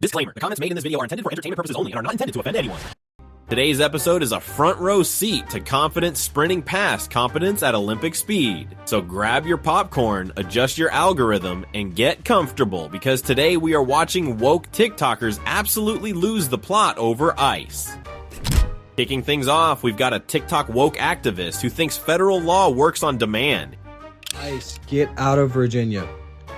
Disclaimer, the comments made in this video are intended for entertainment purposes only and are not intended to offend anyone. Today's episode is a front row seat to confidence sprinting past competence at Olympic speed. So grab your popcorn, adjust your algorithm, and get comfortable because today we are watching woke TikTokers absolutely lose the plot over ICE. Kicking things off, we've got a TikTok woke activist who thinks federal law works on demand. ICE, get out of Virginia.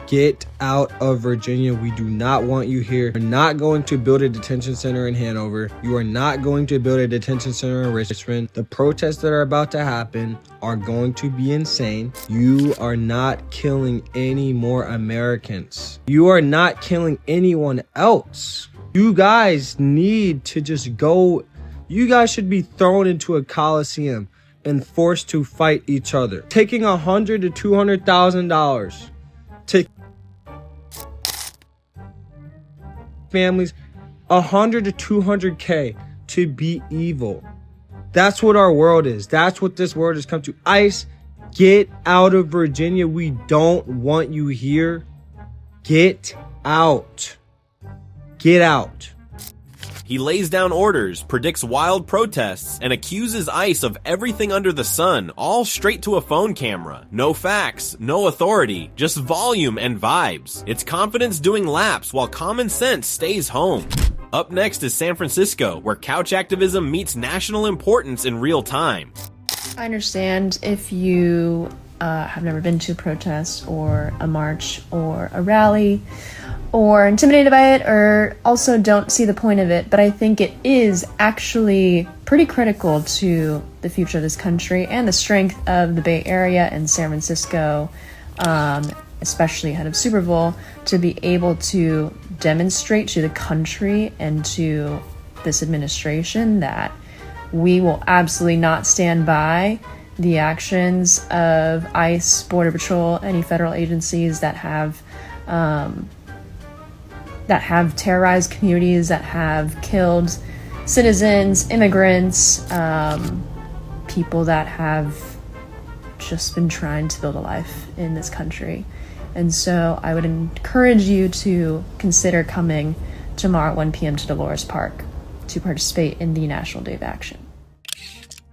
Get out of Virginia. We do not want you here. We're not going to build a detention center in Hanover. You are not going to build a detention center in Richmond. The protests that are about to happen are going to be insane. You are not killing any more Americans. You are not killing anyone else. You guys need to just go. You guys should be thrown into a coliseum and forced to fight each other. Taking $100,000 to $200,000 to families, 100 to 200K to be evil. That's what our world is. That's what this world has come to. ICE, get out of Virginia. We don't want you here. Get out. Get out. He lays down orders, predicts wild protests, and accuses ICE of everything under the sun, all straight to a phone camera. No facts, no authority, just volume and vibes. It's confidence doing laps while common sense stays home. Up next is San Francisco, where couch activism meets national importance in real time. I understand if you have never been to a protest or a march or a rally, or intimidated by it, or also don't see the point of it, but I think it is actually pretty critical to the future of this country and the strength of the Bay Area and San Francisco, especially ahead of Super Bowl, to be able to demonstrate to the country and to this administration that we will absolutely not stand by the actions of ICE, Border Patrol, any federal agencies that have terrorized communities, that have killed citizens, immigrants, people that have just been trying to build a life in this country. And so I would encourage you to consider coming tomorrow at 1 p.m. to Dolores Park to participate in the National Day of Action.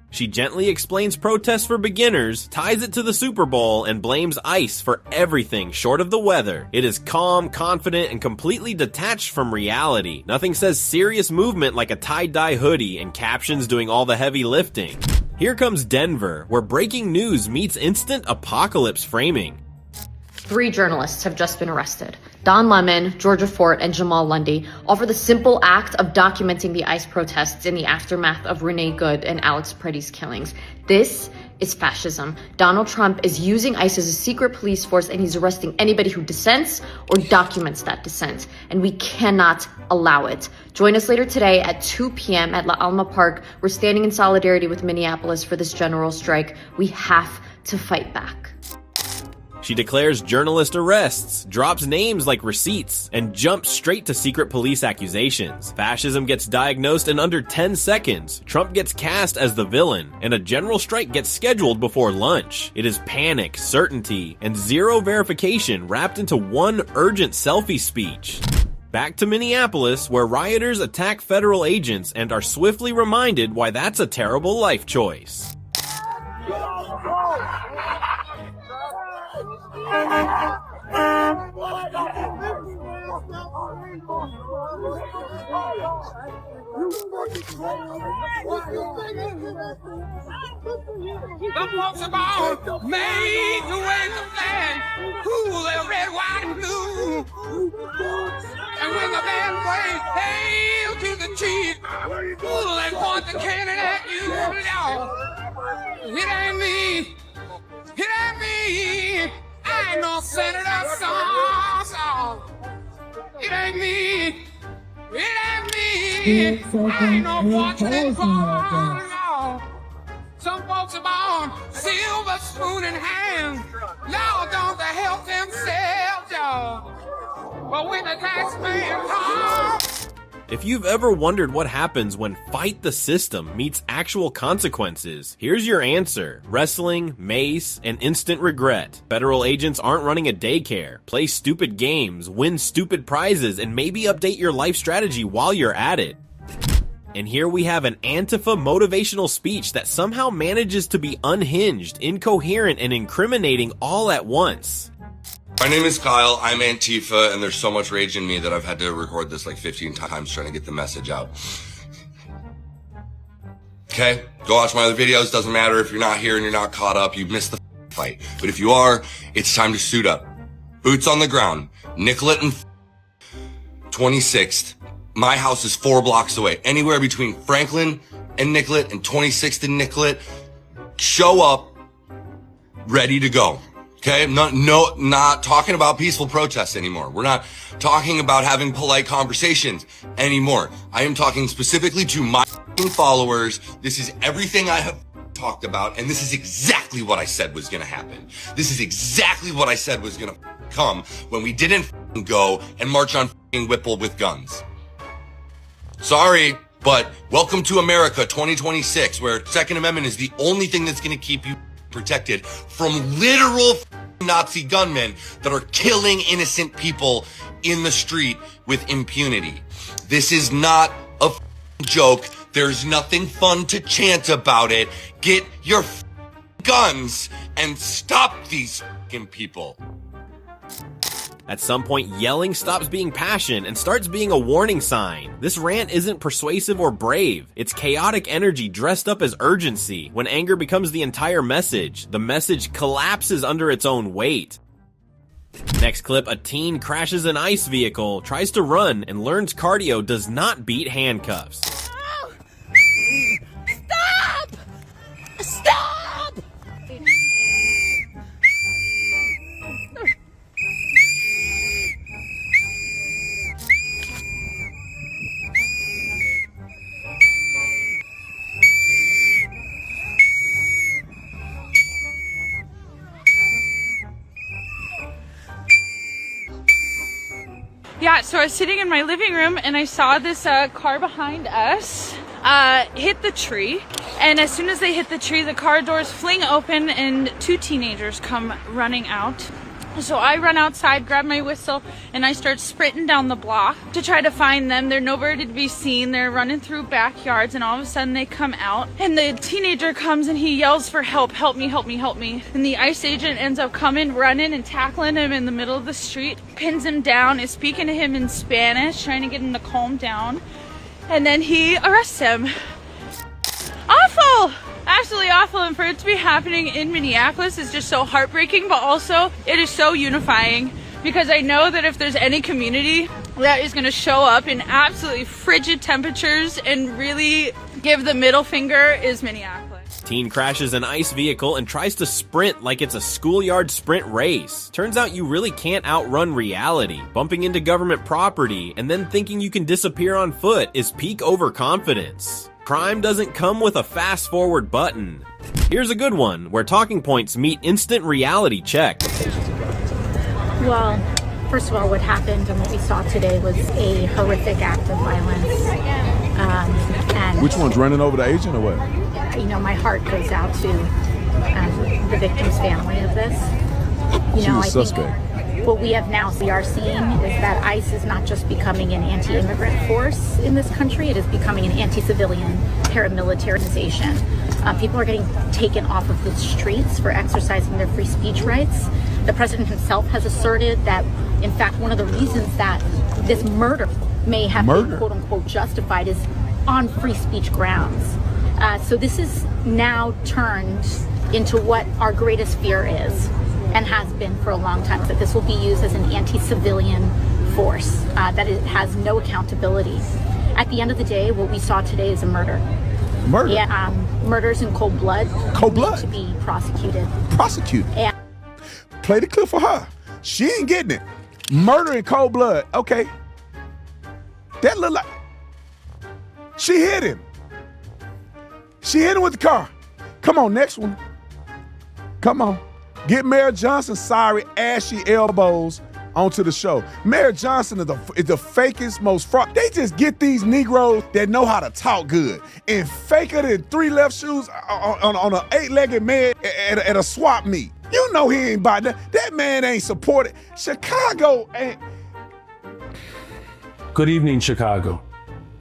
She gently explains protests for beginners, ties it to the Super Bowl, and blames ICE for everything short of the weather. It is calm, confident, and completely detached from reality. Nothing says serious movement like a tie-dye hoodie and captions doing all the heavy lifting. Here comes Denver, where breaking news meets instant apocalypse framing. 3 journalists have just been arrested. Don Lemon, Georgia Fort, and Jamal Lundy, all for the simple act of documenting the ICE protests in the aftermath of Renee Good and Alex Preddy's killings. This is fascism. Donald Trump is using ICE as a secret police force, and he's arresting anybody who dissents or documents that dissent. And we cannot allow it. Join us later today at 2 p.m. at La Alma Park. We're standing in solidarity with Minneapolis for this general strike. We have to fight back. She declares journalist arrests, drops names like receipts, and jumps straight to secret police accusations. Fascism gets diagnosed in under 10 seconds, Trump gets cast as the villain, and a general strike gets scheduled before lunch. It is panic, certainty, and zero verification wrapped into one urgent selfie speech. Back to Minneapolis, where rioters attack federal agents and are swiftly reminded why that's a terrible life choice. The folks about made the way the land, cool and red, white, and blue. And when the band plays hail to the chief, pull and point the cannon at you, Lord. It ain't me. It ain't me. I ain't no senator, song. It ain't me. It ain't me. I ain't no fortunate born. No. Some folks are born silver spoon in hand. Lord, don't they help themselves, y'all? But when the tax man comes. If you've ever wondered what happens when fight the system meets actual consequences, here's your answer. Wrestling, mace, and instant regret. Federal agents aren't running a daycare. Play stupid games, win stupid prizes, and maybe update your life strategy while you're at it. And here we have an Antifa motivational speech that somehow manages to be unhinged, incoherent, and incriminating all at once. My name is Kyle, I'm Antifa, and there's so much rage in me that I've had to record this like 15 times trying to get the message out. Okay? Go watch my other videos, doesn't matter if you're not here and you're not caught up, you missed the fight. But if you are, it's time to suit up. Boots on the ground, Nicollet and 26th. My house is 4 blocks away. Anywhere between Franklin and Nicollet and 26th and Nicollet, show up, ready to go. Okay, not talking about peaceful protests anymore. We're not talking about having polite conversations anymore. I am talking specifically to my followers. This is everything I have talked about, and this is exactly what I said was gonna happen. This is exactly what I said was gonna come when we didn't go and march on Whipple with guns. Sorry, but welcome to America 2026, where Second Amendment is the only thing that's gonna keep you protected from literal Nazi gunmen that are killing innocent people in the street with impunity. This is not a joke. There's nothing fun to chant about it. Get your guns and stop these people. At some point, yelling stops being passion and starts being a warning sign. This rant isn't persuasive or brave. It's chaotic energy dressed up as urgency. When anger becomes the entire message, the message collapses under its own weight. Next clip, a teen crashes an ICE vehicle, tries to run, and learns cardio does not beat handcuffs. Oh! Stop! Stop! Yeah, so I was sitting in my living room and I saw this car behind us hit the tree. And as soon as they hit the tree, the car doors fling open and 2 teenagers come running out. So I run outside, grab my whistle, and I start sprinting down the block to try to find them. They're nowhere to be seen. They're running through backyards, and all of a sudden they come out. And the teenager comes and he yells for help. Help me, help me, help me. And the ICE agent ends up coming, running and tackling him in the middle of the street, pins him down, is speaking to him in Spanish, trying to get him to calm down. And then he arrests him. Awful! Absolutely awful, and for it to be happening in Minneapolis is just so heartbreaking, but also it is so unifying, because I know that if there's any community that is going to show up in absolutely frigid temperatures and really give the middle finger, is Minneapolis. Teen crashes an ICE vehicle and tries to sprint like it's a schoolyard sprint race. Turns out you really can't outrun reality. Bumping into government property and then thinking you can disappear on foot is peak overconfidence. Crime doesn't come with a fast-forward button. Here's a good one, where talking points meet instant reality check. Well, first of all, what happened and what we saw today was a horrific act of violence. And which one's running over the agent or what? You know, my heart goes out to the victim's family of this. She's a suspect. What we have now, we are seeing is that ICE is not just becoming an anti-immigrant force in this country, it is becoming an anti-civilian paramilitarization. People are getting taken off of the streets for exercising their free speech rights. The president himself has asserted that, in fact, one of the reasons that this murder may have been quote unquote justified is on free speech grounds. So this is now turned into what our greatest fear is, and has been for a long time, that this will be used as an anti-civilian force, that it has no accountability. At the end of the day, what we saw today is a murder. Murder? Yeah, murders in cold blood. Cold blood? Need to be prosecuted. Prosecuted? Yeah. Play the clip for her. She ain't getting it. Murder in cold blood. Okay. That look like... She hit him. She hit him with the car. Come on, next one. Come on. Get Mayor Johnson's sorry, ashy elbows onto the show. Mayor Johnson is the fakest, most fraud. They just get these Negroes that know how to talk good and faker than 3 left shoes on an 8-legged man at a swap meet. You know he ain't about that. That man ain't supported. Chicago ain't. Good evening, Chicago.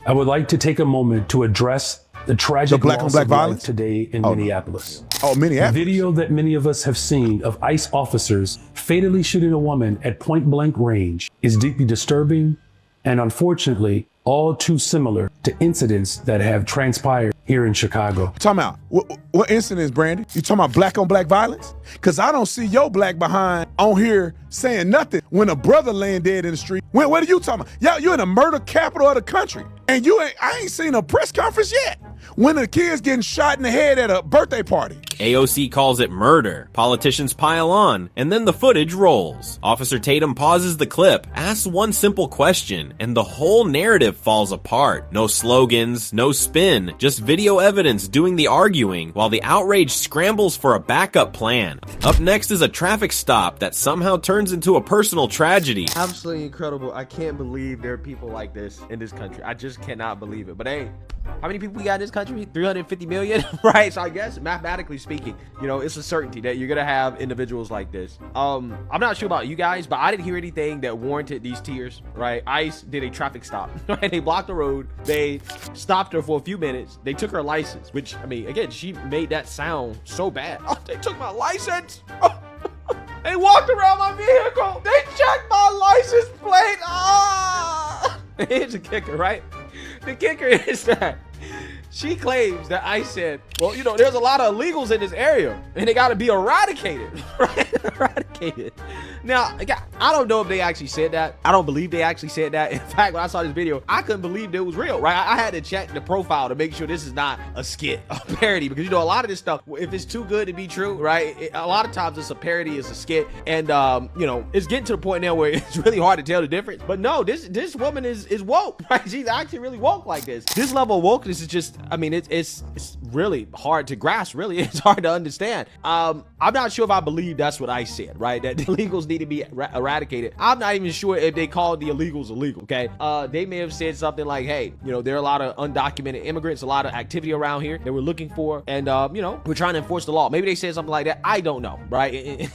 I would like to take a moment to address the tragic black loss on black of violence life today in Minneapolis. Minneapolis. The video that many of us have seen of ICE officers fatally shooting a woman at point-blank range is deeply disturbing and unfortunately all too similar to incidents that have transpired here in Chicago. Talking about, what incidents, Brandon? You talking about black on black violence? Because I don't see your black behind on here saying nothing when a brother laying dead in the street. What are you talking about? Yeah, you're in the murder capital of the country. And I ain't seen a press conference yet when a kid's getting shot in the head at a birthday party. AOC calls it murder. Politicians pile on, and then the footage rolls. Officer Tatum pauses the clip, asks one simple question, and the whole narrative falls apart. No slogans, no spin, just video evidence doing the arguing, while the outrage scrambles for a backup plan. Up next is a traffic stop that somehow turns into a personal tragedy. Absolutely incredible. I can't believe there are people like this in this country. I just cannot believe it. But hey, how many people we got in this country? 350 million, right? So I guess mathematically speaking, you know, it's a certainty that you're gonna have individuals like this. I'm not sure about you guys, but I didn't hear anything that warranted these tears, right? ICE did a traffic stop, right? They blocked the road. They stopped her for a few minutes. They took her license, which, I mean, again, she made that sound so bad. Oh, they took my license. Oh. They walked around my vehicle. They checked my license plate. Ah! Here's the kicker, right? The kicker is that she claims that I said, well, you know, there's a lot of illegals in this area and they got to be eradicated, right? Eradicated. Now, again, I don't know if they actually said that. I don't believe they actually said that. In fact, when I saw this video, I couldn't believe it was real, right? I had to check the profile to make sure this is not a skit, a parody, because, you know, a lot of this stuff, if it's too good to be true, right? A lot of times it's a parody, it's a skit, and, you know, it's getting to the point now where it's really hard to tell the difference. But no, this woman is woke, right? She's actually really woke like this. This level of wokeness is just, I mean, it's really hard to grasp, really. It's hard to understand. I'm not sure if I believe that's what I said, right? That the illegals need to be eradicated. I'm not even sure if they called the illegals illegal, okay? They may have said something like, hey, you know, there are a lot of undocumented immigrants, a lot of activity around here that we're looking for, and, you know, we're trying to enforce the law. Maybe they said something like that. I don't know, right?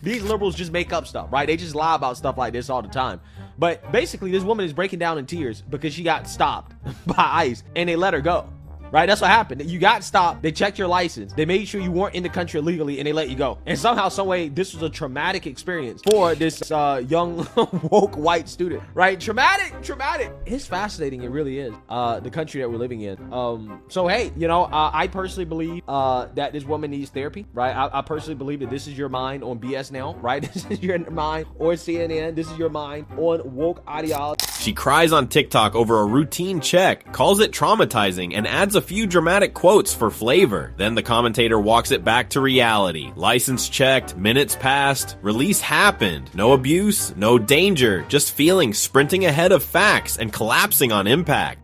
These liberals just make up stuff, right? They just lie about stuff like this all the time. But basically, this woman is breaking down in tears because she got stopped by ICE and they let her go. Right? That's what happened. You got stopped. They checked your license. They made sure you weren't in the country illegally and they let you go. And somehow, some way, this was a traumatic experience for this young woke white student. Right? Traumatic. It's fascinating. It really is. The country that we're living in. So, hey, you know, I personally believe that this woman needs therapy. Right? I personally believe that this is your mind on BS now. Right? This is your mind on CNN. This is your mind on woke ideology. She cries on TikTok over a routine check, calls it traumatizing, and adds a few dramatic quotes for flavor. Then the commentator walks it back to reality. License checked, minutes passed, release happened. No abuse, no danger, just feelings sprinting ahead of facts and collapsing on impact.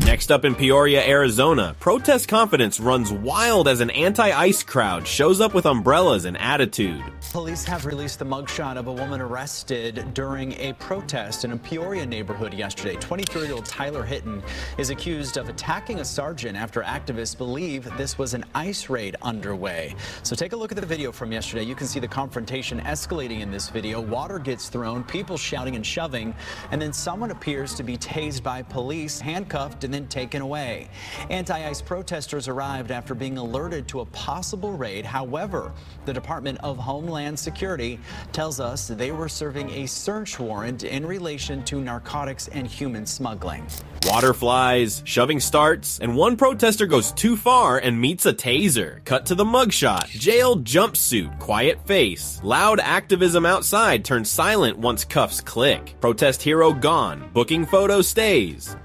Next up in Peoria, Arizona, protest confidence runs wild as an anti-ICE crowd shows up with umbrellas and attitude. Police have released the mugshot of a woman arrested during a protest in a Peoria neighborhood yesterday. 23-year-old Tyler Hilton is accused of attacking a sergeant after activists believe this was an ICE raid underway. So take a look at the video from yesterday. You can see the confrontation escalating in this video. Water gets thrown, people shouting and shoving, and then someone appears to be tased by police, handcuffed, and then taken away. Anti-ICE protesters arrived after being alerted to a possible raid. However, the Department of Homeland Security tells us they were serving a search warrant in relation to narcotics and human smuggling. Water flies, shoving starts, and one protester goes too far and meets a taser. Cut to the mugshot. Jail jumpsuit, quiet face. Loud activism outside turns silent once cuffs click. Protest hero gone. Booking photo stays.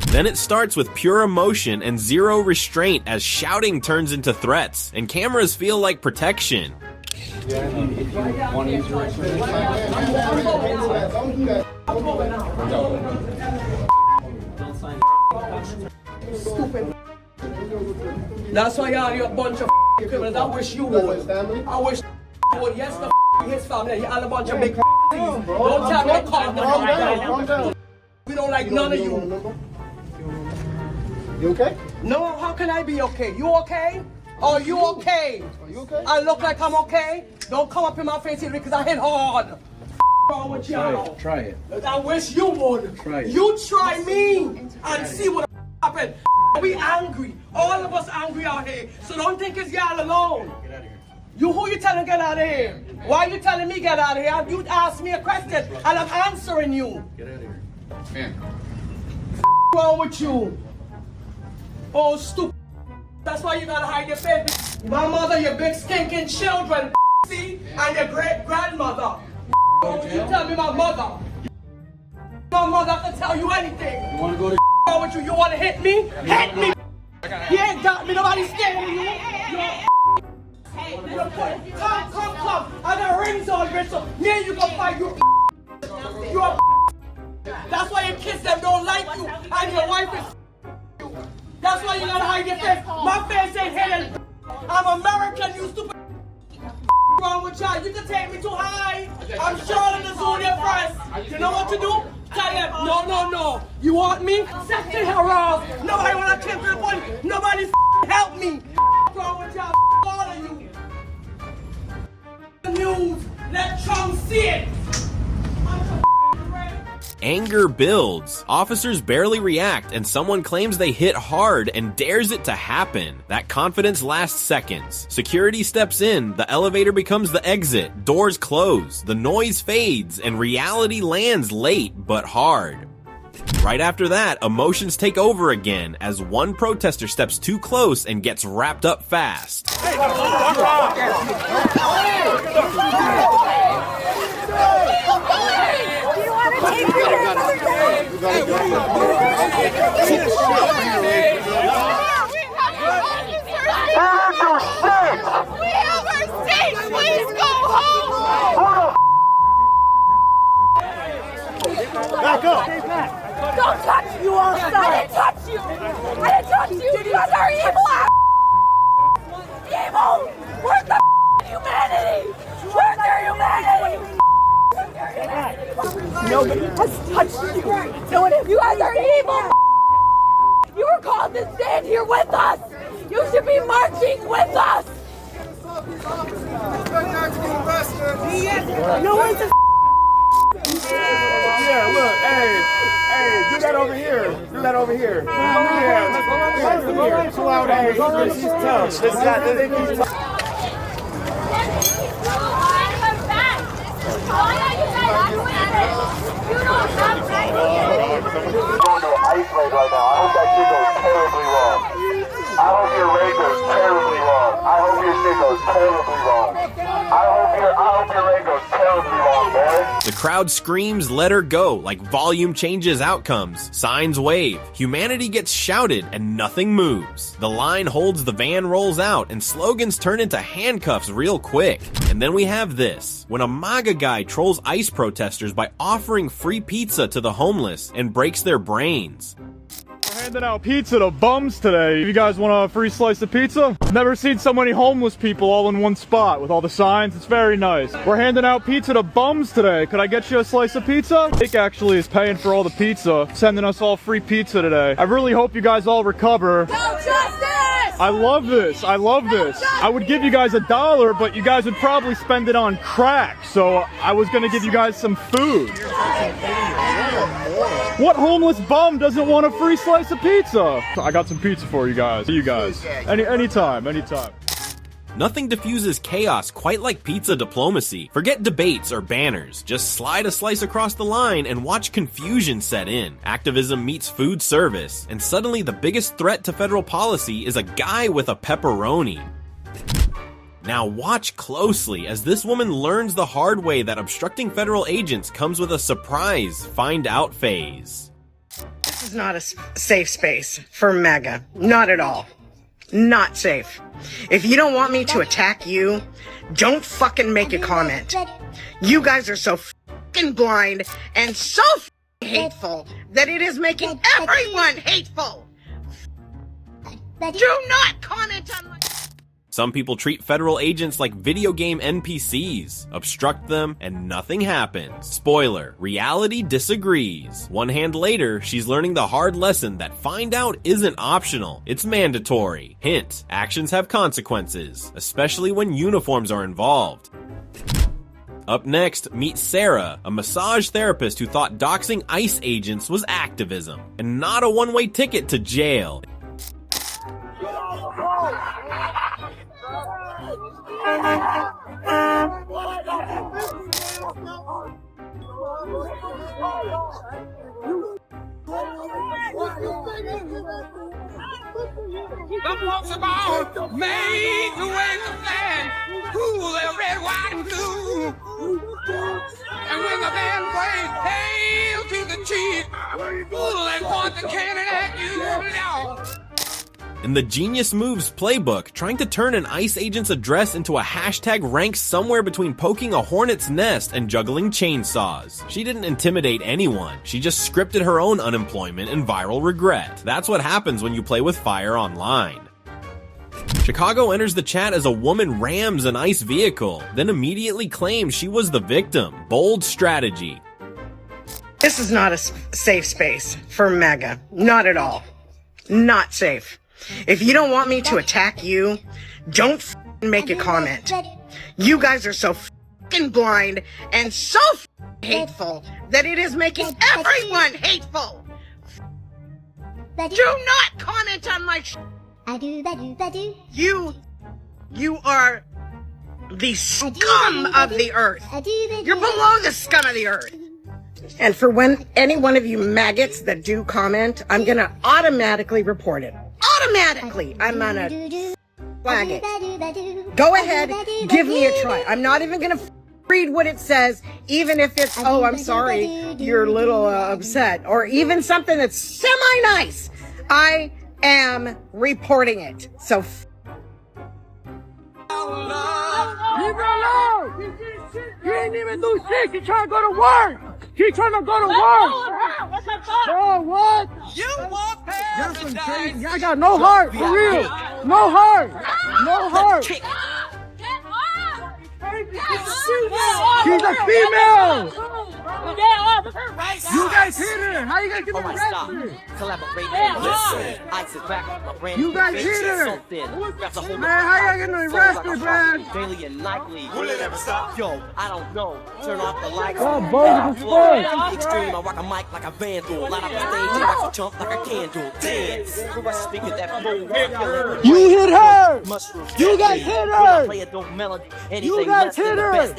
Then it starts with pure emotion and zero restraint as shouting turns into threats, and cameras feel like protection. That's why you're a bunch of criminals. I wish you would. I wish you would. Yes, his family. You're all a bunch of big Don't tell me to calm down. We don't like none of you. You okay? No, how can I be okay? You okay? Are you okay? Are you okay? I look like I'm okay? Don't come up in my face here because I hit hard. Wrong with y'all? Try it. I wish you would. Try it. You try me and see what happened. We angry. All of us angry out here. So don't think it's y'all alone. Get out of here. You, who you telling get out of here? Why you telling me get out of here? You asked me a question and I'm answering you. Get out of here. Man. Wrong with you? Oh, stupid. That's why you gotta hide your face. My mother, your big stinking children, see? And your great grandmother. You tell me my mother. My mother can tell you anything. You wanna go to Wrong with you? You wanna hit me? Hit me. You ain't got me. Nobody's scared of you. Come. I got rings on, bitch. So me and you gonna fight. You're That's why your kids them don't like you. And your wife is. That's why you gotta hide your face. My face ain't hidden. I'm American, you stupid. Wrong with y'all? You can take me too high. I'm Charlotte the Zodiac Press. You know what to do? Tell them, no. You want me? Second harass. Nobody wanna kill the point. Nobody help me. Wrong with y'all? All of you. The news. Let Trump see it. Anger builds. Officers barely react and someone claims they hit hard and dares it to happen. That confidence lasts seconds. Security steps in, the elevator becomes the exit, doors close, the noise fades, and reality lands late but hard. Right after that, emotions take over again as one protester steps too close and gets wrapped up fast. Back up! Don't touch you also! I didn't touch you! I didn't touch you! You guys are evil! Evil! Where's the humanity? Where's their humanity? Nobody has touched you. No one has. You guys are evil! You were called to stand here with us! You should be marching with us! No one's a Yeah, look, hey, do that over here. Do that over here. Yeah, let's go here. Chill out, hey, he's tough. This guy, Going to an ice raid right now. I hope that shit goes terribly wrong. I hope your raid goes terribly wrong. I hope your shit goes terribly wrong. I hope your raid goes terribly wrong, boy. The crowd screams, "Let her go," like volume changes outcomes. Signs wave. Humanity gets shouted and nothing moves. The line holds, the van rolls out, and slogans turn into handcuffs real quick. And then we have this. When a MAGA guy trolls ICE protesters by offering free pizza to the homeless and breaks their brains. We're handing out pizza to bums today. You guys want a free slice of pizza? Never seen so many homeless people all in one spot with all the signs. It's very nice. We're handing out pizza to bums today. Could I get you a slice of pizza? Jake actually is paying for all the pizza, sending us all free pizza today. I really hope you guys all recover. No justice! I love this. I love this. I would give you guys $1, but you guys would probably spend it on crack. So I was gonna give you guys some food. What homeless bum doesn't want a free slice of pizza? I got some pizza for you guys. You guys. Anytime. Nothing diffuses chaos quite like pizza diplomacy. Forget debates or banners. Just slide a slice across the line and watch confusion set in. Activism meets food service, and suddenly the biggest threat to federal policy is a guy with a pepperoni. Now watch closely as this woman learns the hard way that obstructing federal agents comes with a surprise find out phase. This is not a safe space for MAGA. Not at all. Not safe. If you don't want me to attack you, don't fucking make a comment. You guys are so fucking blind and so hateful that it is making everyone hateful. Do not comment on my... Some people treat federal agents like video game NPCs, obstruct them, and nothing happens. Spoiler, reality disagrees. One hand later, she's learning the hard lesson that find out isn't optional, it's mandatory. Hint, actions have consequences, especially when uniforms are involved. Up next, meet Sarah, a massage therapist who thought doxing ICE agents was activism, and not a one-way ticket to jail. The folks about made the way the flag, cool, they're red, white, and blue. And when the band plays hail to the chief, ooh, they point the cannon at you now. In the Genius Moves playbook, trying to turn an ICE agent's address into a hashtag ranks somewhere between poking a hornet's nest and juggling chainsaws. She didn't intimidate anyone, she just scripted her own unemployment and viral regret. That's what happens when you play with fire online. Chicago enters the chat as a woman rams an ICE vehicle, then immediately claims she was the victim. Bold strategy. This is not a safe space for MAGA. Not at all. Not safe. If you don't want me to attack you, don't make a comment. You guys are so blind and so hateful that it is making everyone hateful. Do not comment on my You are the scum of the earth. You're below the scum of the earth. And for any one of you maggots that do comment, I'm gonna automatically report it. Automatically! I'm gonna flag it. Go ahead, give me a try. I'm not even gonna read what it says, even if it's, oh, I'm sorry, you're a little upset, or even something that's semi-nice. I am reporting it. So Leave her alone! You ain't even do shit! She trying to go to work! She trying to go to work! Bro, what? You want paradise? I got no heart, for real! No heart! No heart! She's a female! You guys hit her! How you guys get arrested? You guys hit her! Man, how you getting arrested, man? Daily and nightly. Will it ever stop? Yo, I don't know. Turn off the lights. Oh, bogus as fuck. Extreme, I rock a mic like a vandal. Light up the stage and rock a jump like a candle. Dance. Speaking that flow. You hit her! You guys hit her! You guys hit her!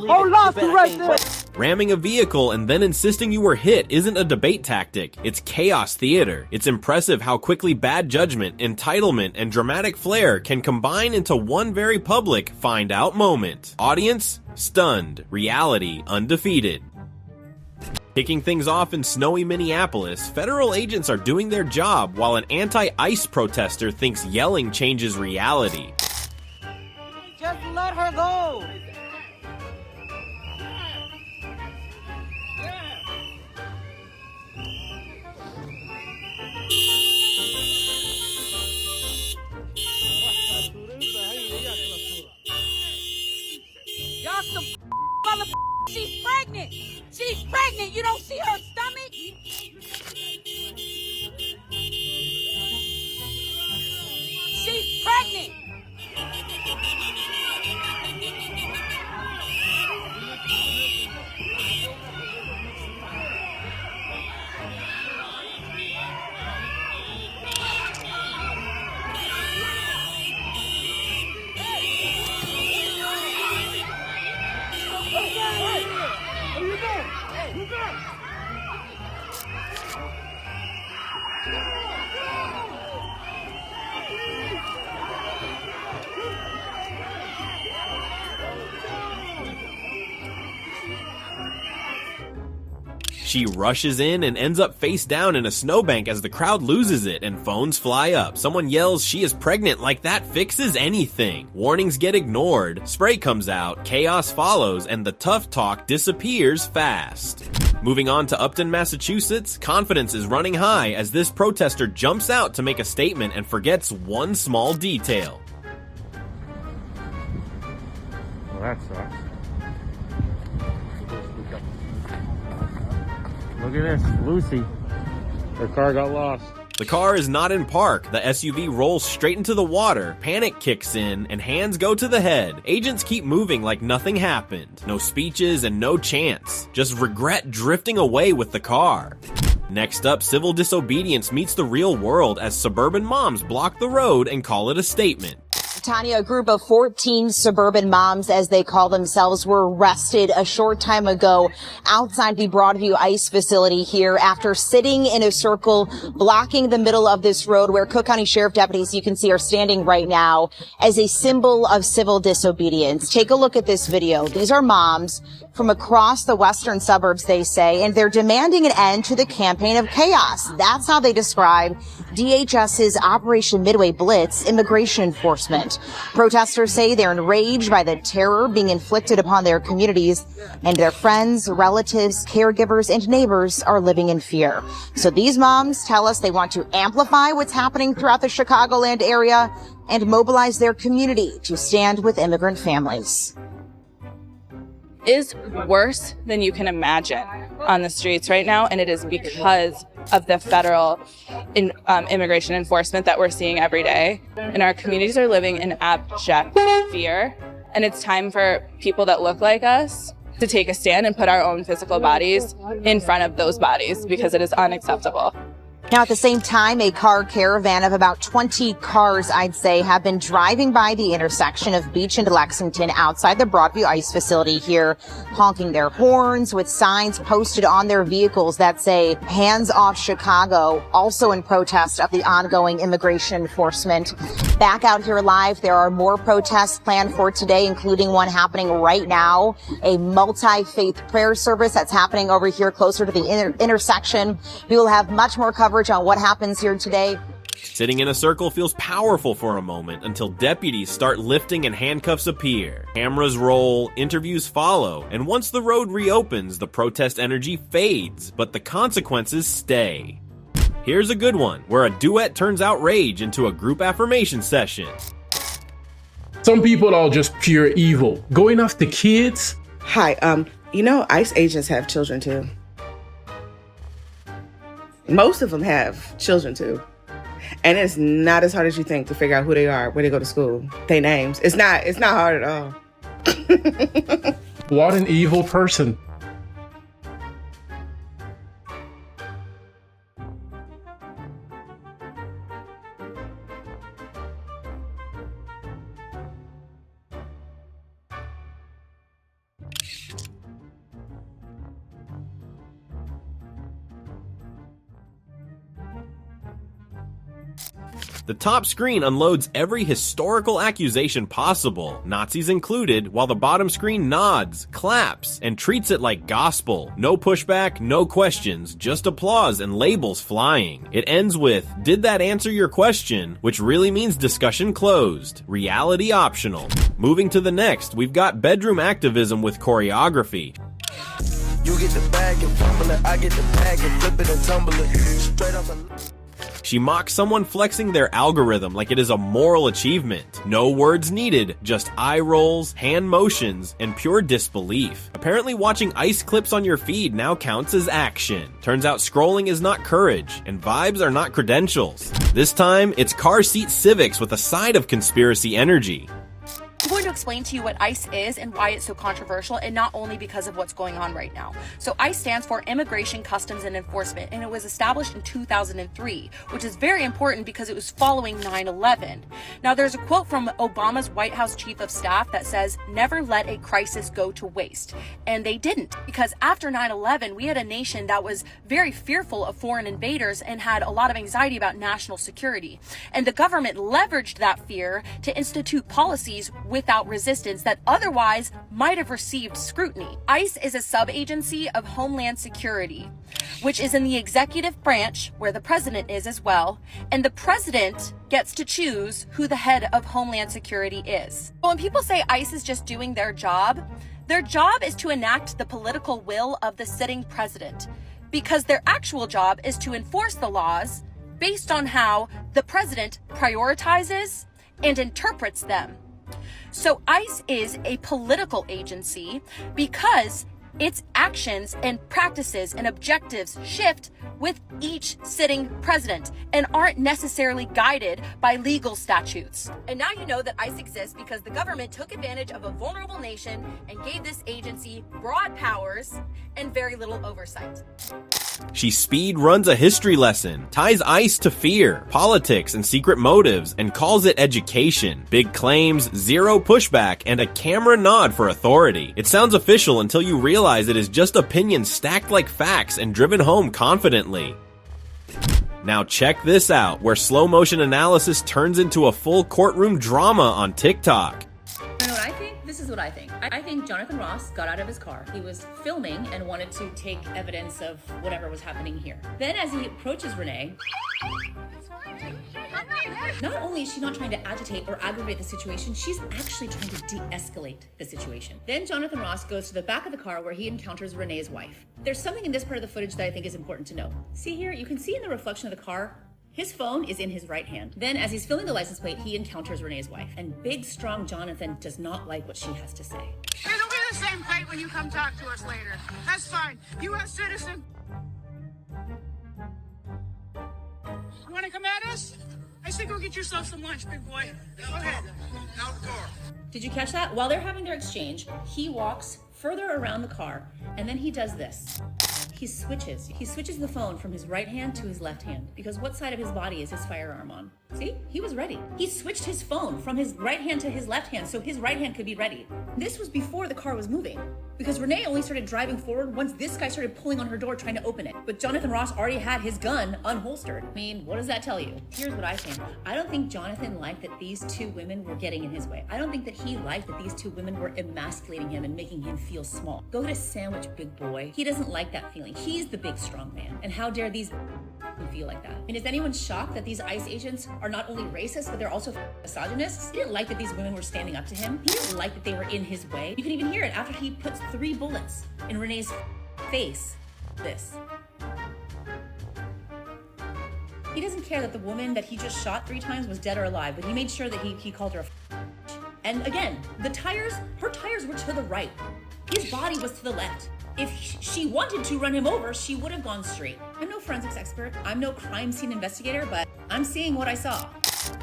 Oh, lost the right there! Ramming a vehicle and then insisting you were hit isn't a debate tactic, it's chaos theater. It's impressive how quickly bad judgment, entitlement, and dramatic flair can combine into one very public find out moment. Audience, stunned. Reality, undefeated. Kicking things off in snowy Minneapolis, federal agents are doing their job while an anti-ICE protester thinks yelling changes reality. Just let her go! She's pregnant! She's pregnant! You don't see her stomach? She's pregnant! She rushes in and ends up face down in a snowbank as the crowd loses it and phones fly up. Someone yells she is pregnant like that fixes anything. Warnings get ignored, spray comes out, chaos follows, and the tough talk disappears fast. Moving on to Upton, Massachusetts, confidence is running high as this protester jumps out to make a statement and forgets one small detail. that sucks. Look at this, Lucy. Her car got lost. The car is not in park. The SUV rolls straight into the water. Panic kicks in, and hands go to the head. Agents keep moving like nothing happened. No speeches and no chance. Just regret drifting away with the car. Next up, civil disobedience meets the real world as suburban moms block the road and call it a statement. Tanya, a group of 14 suburban moms, as they call themselves, were arrested a short time ago outside the Broadview ICE facility here after sitting in a circle blocking the middle of this road where Cook County Sheriff deputies, you can see, are standing right now as a symbol of civil disobedience. Take a look at this video. These are moms from across the western suburbs, they say, and they're demanding an end to the campaign of chaos. That's how they describe DHS's Operation Midway Blitz immigration enforcement. Protesters say they're enraged by the terror being inflicted upon their communities, and their friends, relatives, caregivers, and neighbors are living in fear. So these moms tell us they want to amplify what's happening throughout the Chicagoland area and mobilize their community to stand with immigrant families. Is worse than you can imagine on the streets right now, and it is because of the federal immigration enforcement that we're seeing every day. And our communities are living in abject fear, and it's time for people that look like us to take a stand and put our own physical bodies in front of those bodies, because it is unacceptable. Now, at the same time, a car caravan of about 20 cars, I'd say, have been driving by the intersection of Beach and Lexington outside the Broadview ICE facility here, honking their horns with signs posted on their vehicles that say, "Hands off Chicago," also in protest of the ongoing immigration enforcement. Back out here live, there are more protests planned for today, including one happening right now, a multi-faith prayer service that's happening over here closer to the intersection. We will have much more coverage on what happens here today. Sitting in a circle feels powerful for a moment until deputies start lifting and handcuffs appear. Cameras roll, interviews follow, and once the road reopens, the protest energy fades, but the consequences stay. Here's a good one, where a duet turns outrage into a group affirmation session. Some people are just pure evil. Going after kids? Hi, you know, ICE agents have children too. Most of them have children too. And it's not as hard as you think to figure out who they are, where they go to school, their names. It's not hard at all. What an evil person. The top screen unloads every historical accusation possible, Nazis included, while the bottom screen nods, claps, and treats it like gospel. No pushback, no questions, just applause and labels flying. It ends with, "Did that answer your question?" which really means discussion closed, reality optional. Moving to the next, we've got bedroom activism with choreography. You get the bag and fumble it, I get the bag and flip it and tumble it. Straight off the... She mocks someone flexing their algorithm like it is a moral achievement. No words needed, just eye rolls, hand motions, and pure disbelief. Apparently watching ICE clips on your feed now counts as action. Turns out scrolling is not courage, and vibes are not credentials. This time, it's car seat civics with a side of conspiracy energy. I'm going to explain to you what ICE is and why it's so controversial, and not only because of what's going on right now. So ICE stands for Immigration, Customs, and Enforcement, and it was established in 2003, which is very important because it was following 9/11. Now, there's a quote from Obama's White House Chief of Staff that says, "Never let a crisis go to waste." And they didn't, because after 9/11, we had a nation that was very fearful of foreign invaders and had a lot of anxiety about national security. And the government leveraged that fear to institute policies without resistance that otherwise might have received scrutiny. ICE is a sub-agency of Homeland Security, which is in the executive branch, where the president is as well, and the president gets to choose who the head of Homeland Security is. But when people say ICE is just doing their job is to enact the political will of the sitting president, because their actual job is to enforce the laws based on how the president prioritizes and interprets them. So ICE is a political agency because its actions and practices and objectives shift with each sitting president and aren't necessarily guided by legal statutes. And now you know that ICE exists because the government took advantage of a vulnerable nation and gave this agency broad powers and very little oversight. She speed runs a history lesson, ties ICE to fear, politics, and secret motives, and calls it education. Big claims, zero pushback, and a camera nod for authority. It sounds official until you realize it is just opinions stacked like facts and driven home confidently. Now check this out, where slow motion analysis turns into a full courtroom drama on TikTok. You know what I think? This is what I think. I think Jonathan Ross got out of his car. He was filming and wanted to take evidence of whatever was happening here. Then as he approaches Renee, not only is she not trying to agitate or aggravate the situation, she's actually trying to de-escalate the situation. Then Jonathan Ross goes to the back of the car where he encounters Renee's wife. There's something in this part of the footage that I think is important to know. See here, you can see in the reflection of the car, his phone is in his right hand. Then as he's filling the license plate, he encounters Renee's wife. And big, strong Jonathan does not like what she has to say. It'll be the same plate when you come talk to us later. That's fine. U.S. citizen. You want to come at us? I say go get yourself some lunch, big boy. Okay. Out the car. Did you catch that? While they're having their exchange, he walks further around the car, and then he does this. He switches the phone from his right hand to his left hand, because what side of his body is his firearm on? See, he was ready. He switched his phone from his right hand to his left hand so his right hand could be ready. This was before the car was moving, because Renee only started driving forward once this guy started pulling on her door trying to open it. But Jonathan Ross already had his gun unholstered. I mean, what does that tell you? Here's what I think. I don't think Jonathan liked that these two women were getting in his way. I don't think that he liked that these two women were emasculating him and making him feel small. Go get a sandwich, big boy. He doesn't like that feeling. He's the big strong man. And how dare these feel like that? And is anyone shocked that these ICE agents are not only racist, but they're also misogynists? He didn't like that these women were standing up to him. He didn't like that they were in his way. You can even hear it after he puts 3 bullets in Renee's face. This. He doesn't care that the woman that he just shot 3 times was dead or alive, but he made sure that he called her a And again, her tires were to the right. His body was to the left. If she wanted to run him over, she would have gone straight. I'm no forensics expert, I'm no crime scene investigator, but I'm seeing what I saw.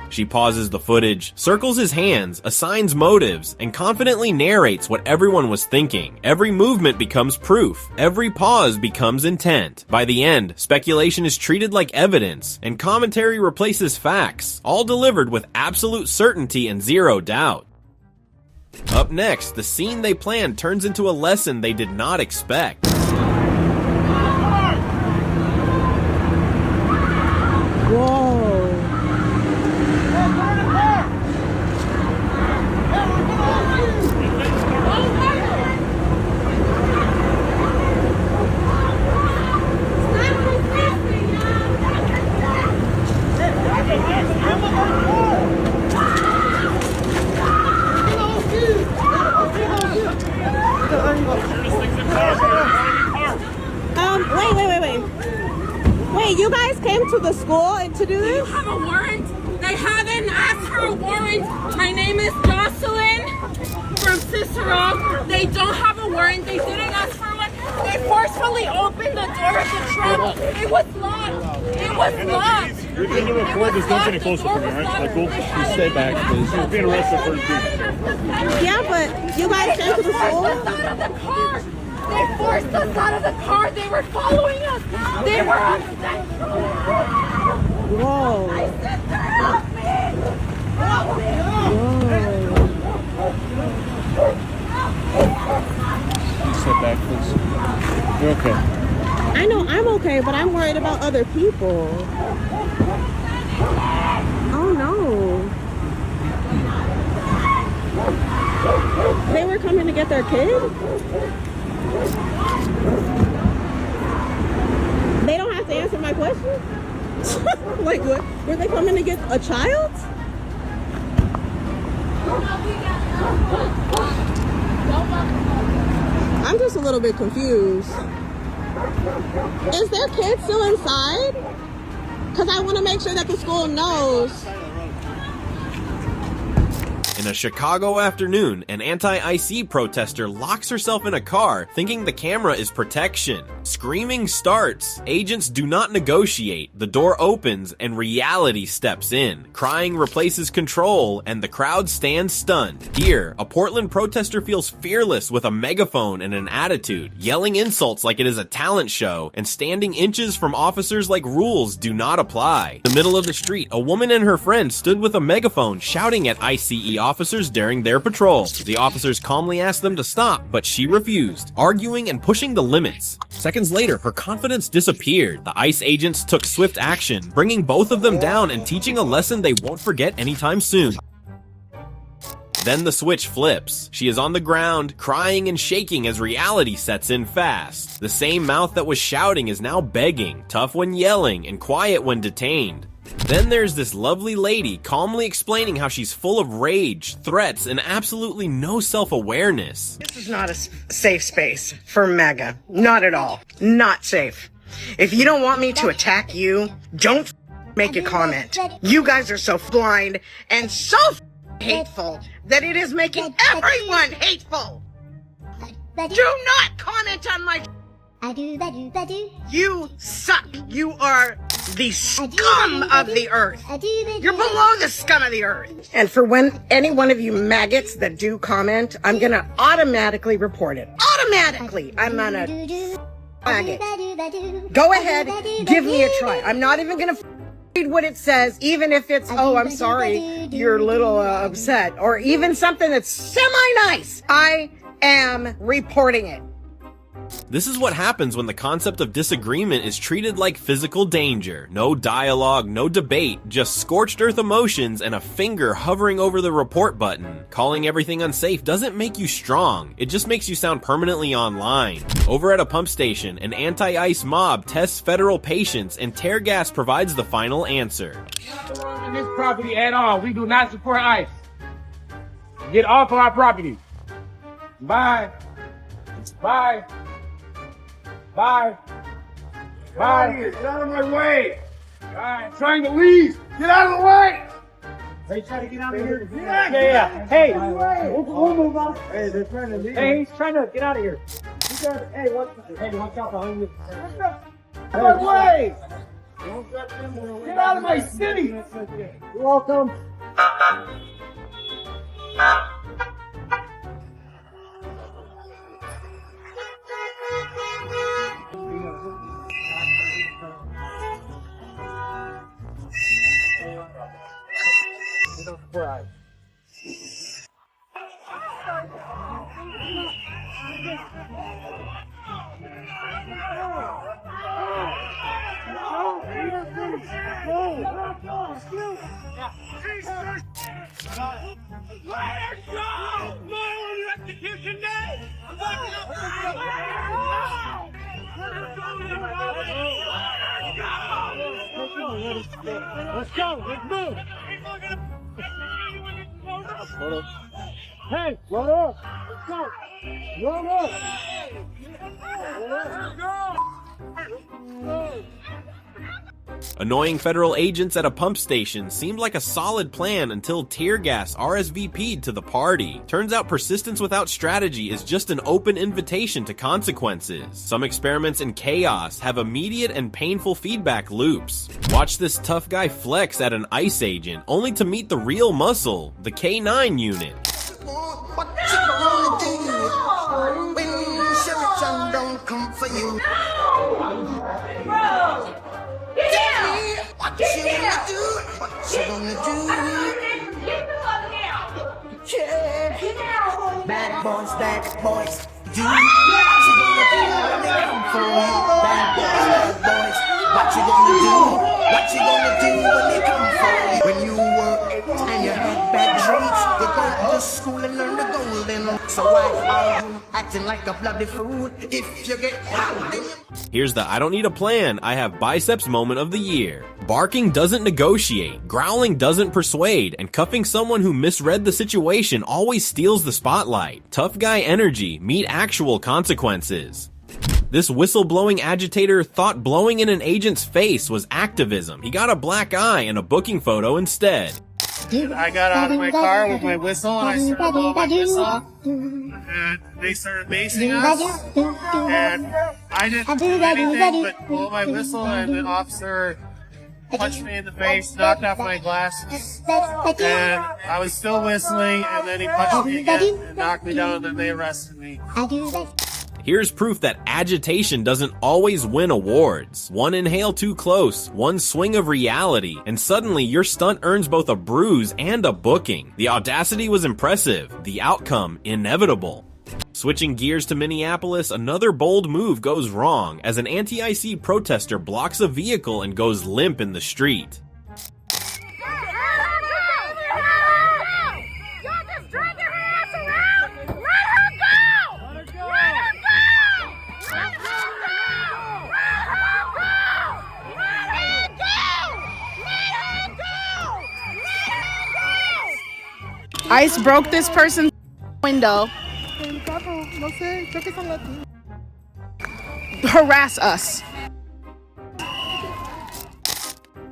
She pauses the footage, circles his hands, assigns motives, and confidently narrates what everyone was thinking. Every movement becomes proof. Every pause becomes intent. By the end, speculation is treated like evidence, and commentary replaces facts, all delivered with absolute certainty and zero doubt. Up next, the scene they planned turns into a lesson they did not expect. Wait, you guys came to the school to do this? Do you have a warrant? They haven't asked for a warrant. My name is Jocelyn from Cicero. They don't have a warrant. They didn't ask for one. They forcefully opened the door of the truck. It was locked. It was locked. You're going to record this. Don't get any closer from me, right? Like, cool? You stay back, please. You're being arrested for Yeah, but you guys came to the school? The car. They forced us out of the car. They were following us. They were upset. Whoa. My sister, help me. Help me. Step back, please. You're okay. I know I'm okay, but I'm worried about other people. Oh no. They were coming to get their kid? They don't have to answer my question? Like what? Were they coming to get a child? I'm just a little bit confused. Is their kid still inside? Because I want to make sure that the school knows. In a Chicago afternoon, an anti-IC protester locks herself in a car thinking the camera is protection. Screaming starts. Agents do not negotiate. The door opens and reality steps in. Crying replaces control and the crowd stands stunned. Here, a Portland protester feels fearless with a megaphone and an attitude, yelling insults like it is a talent show and standing inches from officers like rules do not apply. In the middle of the street, a woman and her friend stood with a megaphone shouting at ICE officers during their patrol. The officers calmly asked them to stop, but she refused, arguing and pushing the limits. Seconds later, her confidence disappeared. The ICE agents took swift action, bringing both of them down and teaching a lesson they won't forget anytime soon. Then the switch flips. She is on the ground, crying and shaking as reality sets in fast. The same mouth that was shouting is now begging, tough when yelling, and quiet when detained. Then there's this lovely lady calmly explaining how she's full of rage, threats, and absolutely no self-awareness. This is not a safe space for MAGA. Not at all. Not safe. If you don't want me to attack you, don't make a comment. You guys are so blind and so hateful that it is making everyone hateful. Do not comment on my... You suck. You are the scum of the earth. You're below the scum of the earth. And for when any one of you maggots that do comment, I'm gonna automatically report it. Automatically. I'm gonna maggot. Go ahead, give me a try. I'm not even gonna read what it says, even if it's, oh, I'm sorry, you're a little upset, or even something that's semi-nice. I am reporting it. This is what happens when the concept of disagreement is treated like physical danger. No dialogue, no debate, just scorched earth emotions and a finger hovering over the report button. Calling everything unsafe doesn't make you strong, it just makes you sound permanently online. Over at a pump station, an anti-ICE mob tests federal patience and tear gas provides the final answer. On this property at all, we do not support ICE. Get off of our property. Bye. Bye. Bye. Bye. Get out of my way. I'm trying to leave. Get out of the way. They try to get out of here. Yeah. Hey. We'll move on. Hey, they're trying to leave. Hey, he's trying to get out of here. Hey, watch out behind you. Get out of the way. Get out of my city. You're welcome. Let's go. Let's move. Hey, load up. Let's go. Load up. Let's go. Annoying federal agents at a pump station seemed like a solid plan until tear gas RSVP'd to the party. Turns out persistence without strategy is just an open invitation to consequences. Some experiments in chaos have immediate and painful feedback loops. Watch this tough guy flex at an ICE agent, only to meet the real muscle, the K9 unit. What you gonna do when Sheraton don't come for you? Bro! Get down! What you gonna do? What you gonna do? Get the fuck down! Yeah! Get down! Bad boys, do what you gonna do when they come for you? Bad boys, what you gonna do? What you gonna do when they come for you? When you work and you had bad traits, you go to school and learn the golden. So why are you acting like a bloody fool? If you get out, then you... Here's the I don't need a plan, I have biceps moment of the year. Barking doesn't negotiate, growling doesn't persuade, and cuffing someone who misread the situation always steals the spotlight. Tough guy energy, meet actual consequences. This whistleblowing agitator thought blowing in an agent's face was activism. He got a black eye and a booking photo instead. I got out of my car with my whistle and I started blowing my whistle. And they started macing us. And I didn't do anything but blow my whistle, and the officer punched me in the face, knocked off my glasses. And I was still whistling, and then he punched me again and knocked me down, and then they arrested me. Here's proof that agitation doesn't always win awards. One inhale too close, one swing of reality, and suddenly your stunt earns both a bruise and a booking. The audacity was impressive, the outcome inevitable. Switching gears to Minneapolis, another bold move goes wrong as an anti-IC protester blocks a vehicle and goes limp in the street. ICE broke this person's window. Harass us.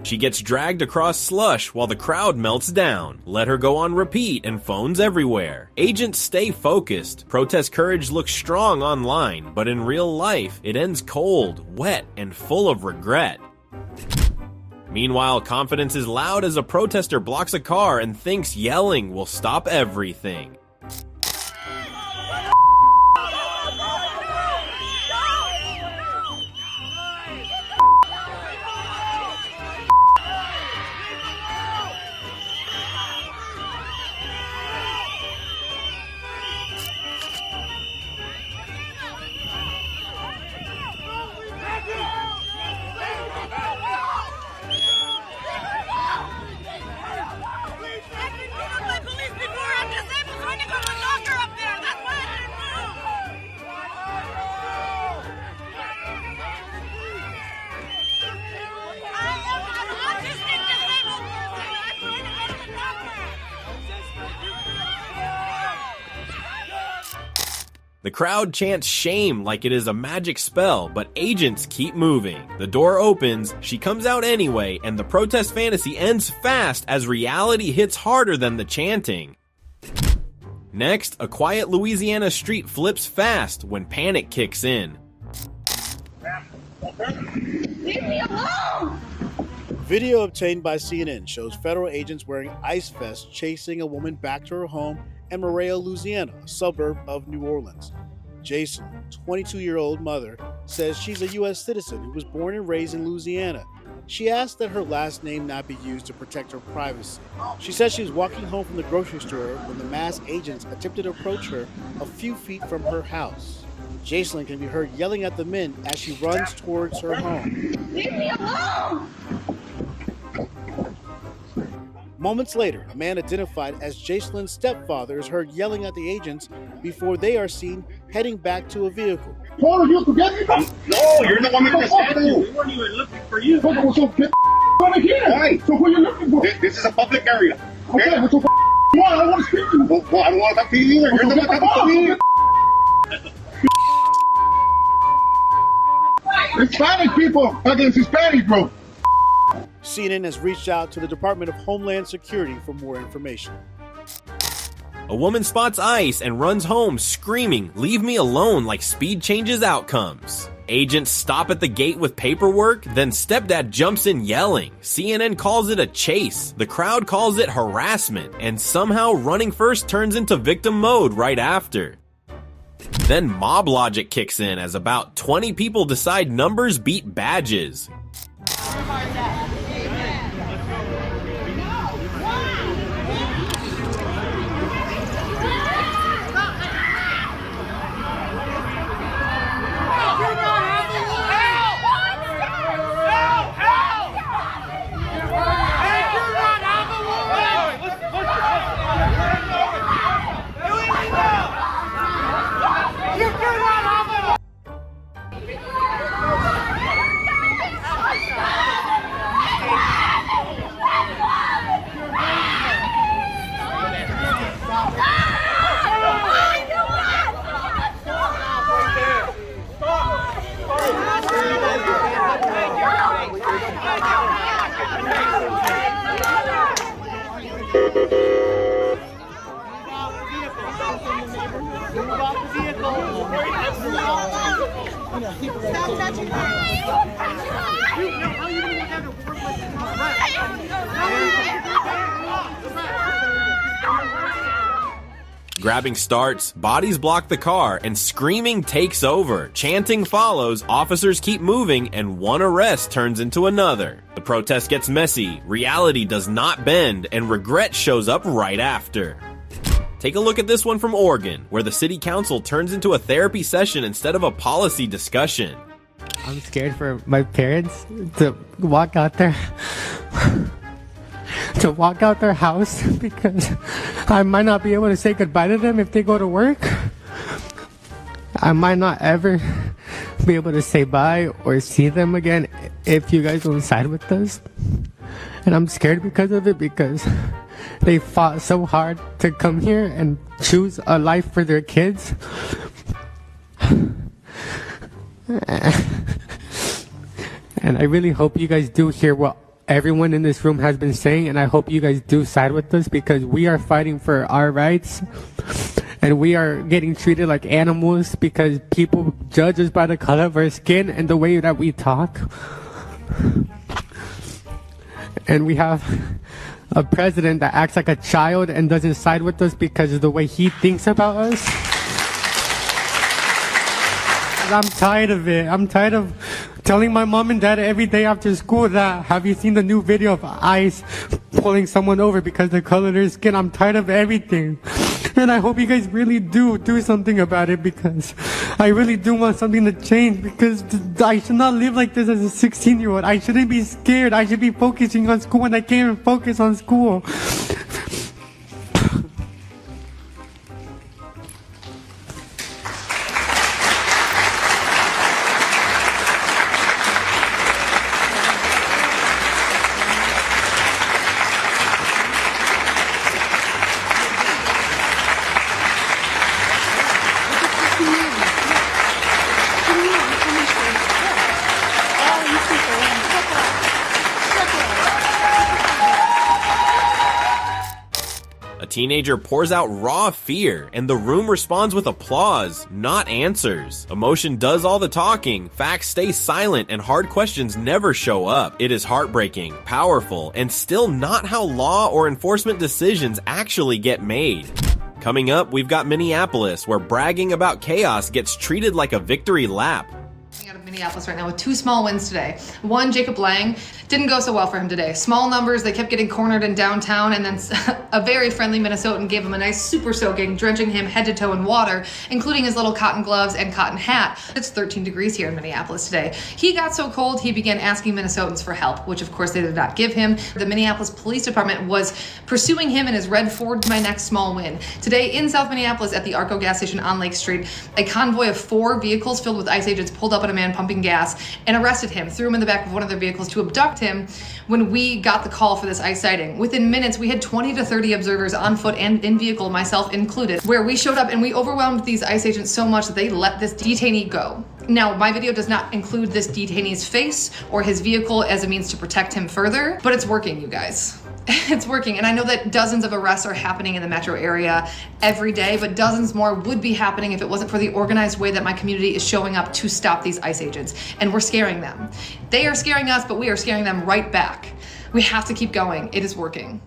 She gets dragged across slush while the crowd melts down. Let her go on repeat and phones everywhere. Agents stay focused. Protest courage looks strong online, but in real life, it ends cold, wet, and full of regret. Meanwhile, confidence is loud as a protester blocks a car and thinks yelling will stop everything. The crowd chants shame like it is a magic spell, but agents keep moving. The door opens, she comes out anyway, and the protest fantasy ends fast as reality hits harder than the chanting. Next, a quiet Louisiana street flips fast when panic kicks in. Leave me alone! Video obtained by CNN shows federal agents wearing ice vests chasing a woman back to her home in Peoria, Louisiana, a suburb of New Orleans. Jason, 22-year-old mother, says she's a U.S. citizen who was born and raised in Louisiana. She asked that her last name not be used to protect her privacy. She says she was walking home from the grocery store when the masked agents attempted to approach her a few feet from her house. Jason can be heard yelling at the men as she runs towards her home. Leave me alone! Moments later, a man identified as Jacelyn's stepfather is heard yelling at the agents before they are seen heading back to a vehicle. No, you're the one making a stand. We weren't even looking for you. So get over here. Why? So what are you looking for? This is a public area. Okay, what's your I don't want to speak to you. Well, I don't want to talk to you either. You're the one talking to me. Hispanic people against Hispanic, bro. CNN has reached out to the Department of Homeland Security for more information. A woman spots ICE and runs home screaming, "Leave me alone," like speed changes outcomes. Agents stop at the gate with paperwork, then stepdad jumps in yelling. CNN calls it a chase, the crowd calls it harassment, and somehow running first turns into victim mode right after. Then mob logic kicks in as about 20 people decide numbers beat badges. Grabbing starts, bodies block the car, and screaming takes over. Chanting follows, officers keep moving, and one arrest turns into another. The protest gets messy, reality does not bend, and regret shows up right after. Take a look at this one from Oregon, where the city council turns into a therapy session instead of a policy discussion. I'm scared for my parents to walk out there. To walk out their house because I might not be able to say goodbye to them if they go to work. I might not ever be able to say bye or see them again if you guys don't side with us. And I'm scared because of it, because they fought so hard to come here and choose a life for their kids. And I really hope you guys do hear what everyone in this room has been saying, and I hope you guys do side with us, because we are fighting for our rights and we are getting treated like animals because people judge us by the color of our skin and the way that we talk. And we have a president that acts like a child and doesn't side with us because of the way he thinks about us. And I'm tired of it. I'm tired of telling my mom and dad every day after school that, have you seen the new video of ICE pulling someone over because the color of their skin? I'm tired of everything. And I hope you guys really do something about it, because I really do want something to change, because I should not live like this as a 16-year-old. I shouldn't be scared. I should be focusing on school, and I can't even focus on school. Teenager pours out raw fear, and the room responds with applause, not answers. Emotion does all the talking, facts stay silent, and hard questions never show up. It is heartbreaking, powerful, and still not how law or enforcement decisions actually get made. Coming up, we've got Minneapolis, where bragging about chaos gets treated like a victory lap. Out of Minneapolis right now with two small wins today. One, Jacob Lang, didn't go so well for him today. Small numbers, they kept getting cornered in downtown, and then a very friendly Minnesotan gave him a nice super soaking, drenching him head to toe in water, including his little cotton gloves and cotton hat. It's 13 degrees here in Minneapolis today. He got so cold, he began asking Minnesotans for help, which of course they did not give him. The Minneapolis Police Department was pursuing him in his red Ford. My next small win. Today in South Minneapolis at the Arco gas station on Lake Street, a convoy of 4 vehicles filled with ICE agents pulled up on a man pumping gas and arrested him, threw him in the back of one of their vehicles to abduct him when we got the call for this ICE sighting. Within minutes, we had 20 to 30 observers on foot and in vehicle, myself included, where we showed up and we overwhelmed these ICE agents so much that they let this detainee go. Now, my video does not include this detainee's face or his vehicle as a means to protect him further, but it's working, you guys. It's working, and I know that dozens of arrests are happening in the metro area every day, but dozens more would be happening if it wasn't for the organized way that my community is showing up to stop these ICE agents, and we're scaring them. They are scaring us, but we are scaring them right back. We have to keep going. It is working.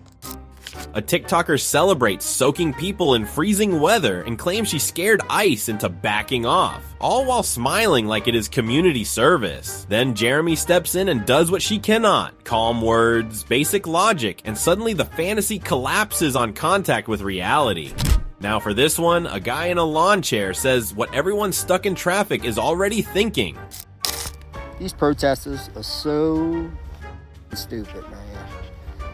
A TikToker celebrates soaking people in freezing weather and claims she scared ICE into backing off, all while smiling like it is community service. Then Jeremy steps in and does what she cannot. Calm words, basic logic, and suddenly the fantasy collapses on contact with reality. Now for this one, a guy in a lawn chair says what everyone stuck in traffic is already thinking. These protesters are so stupid, man.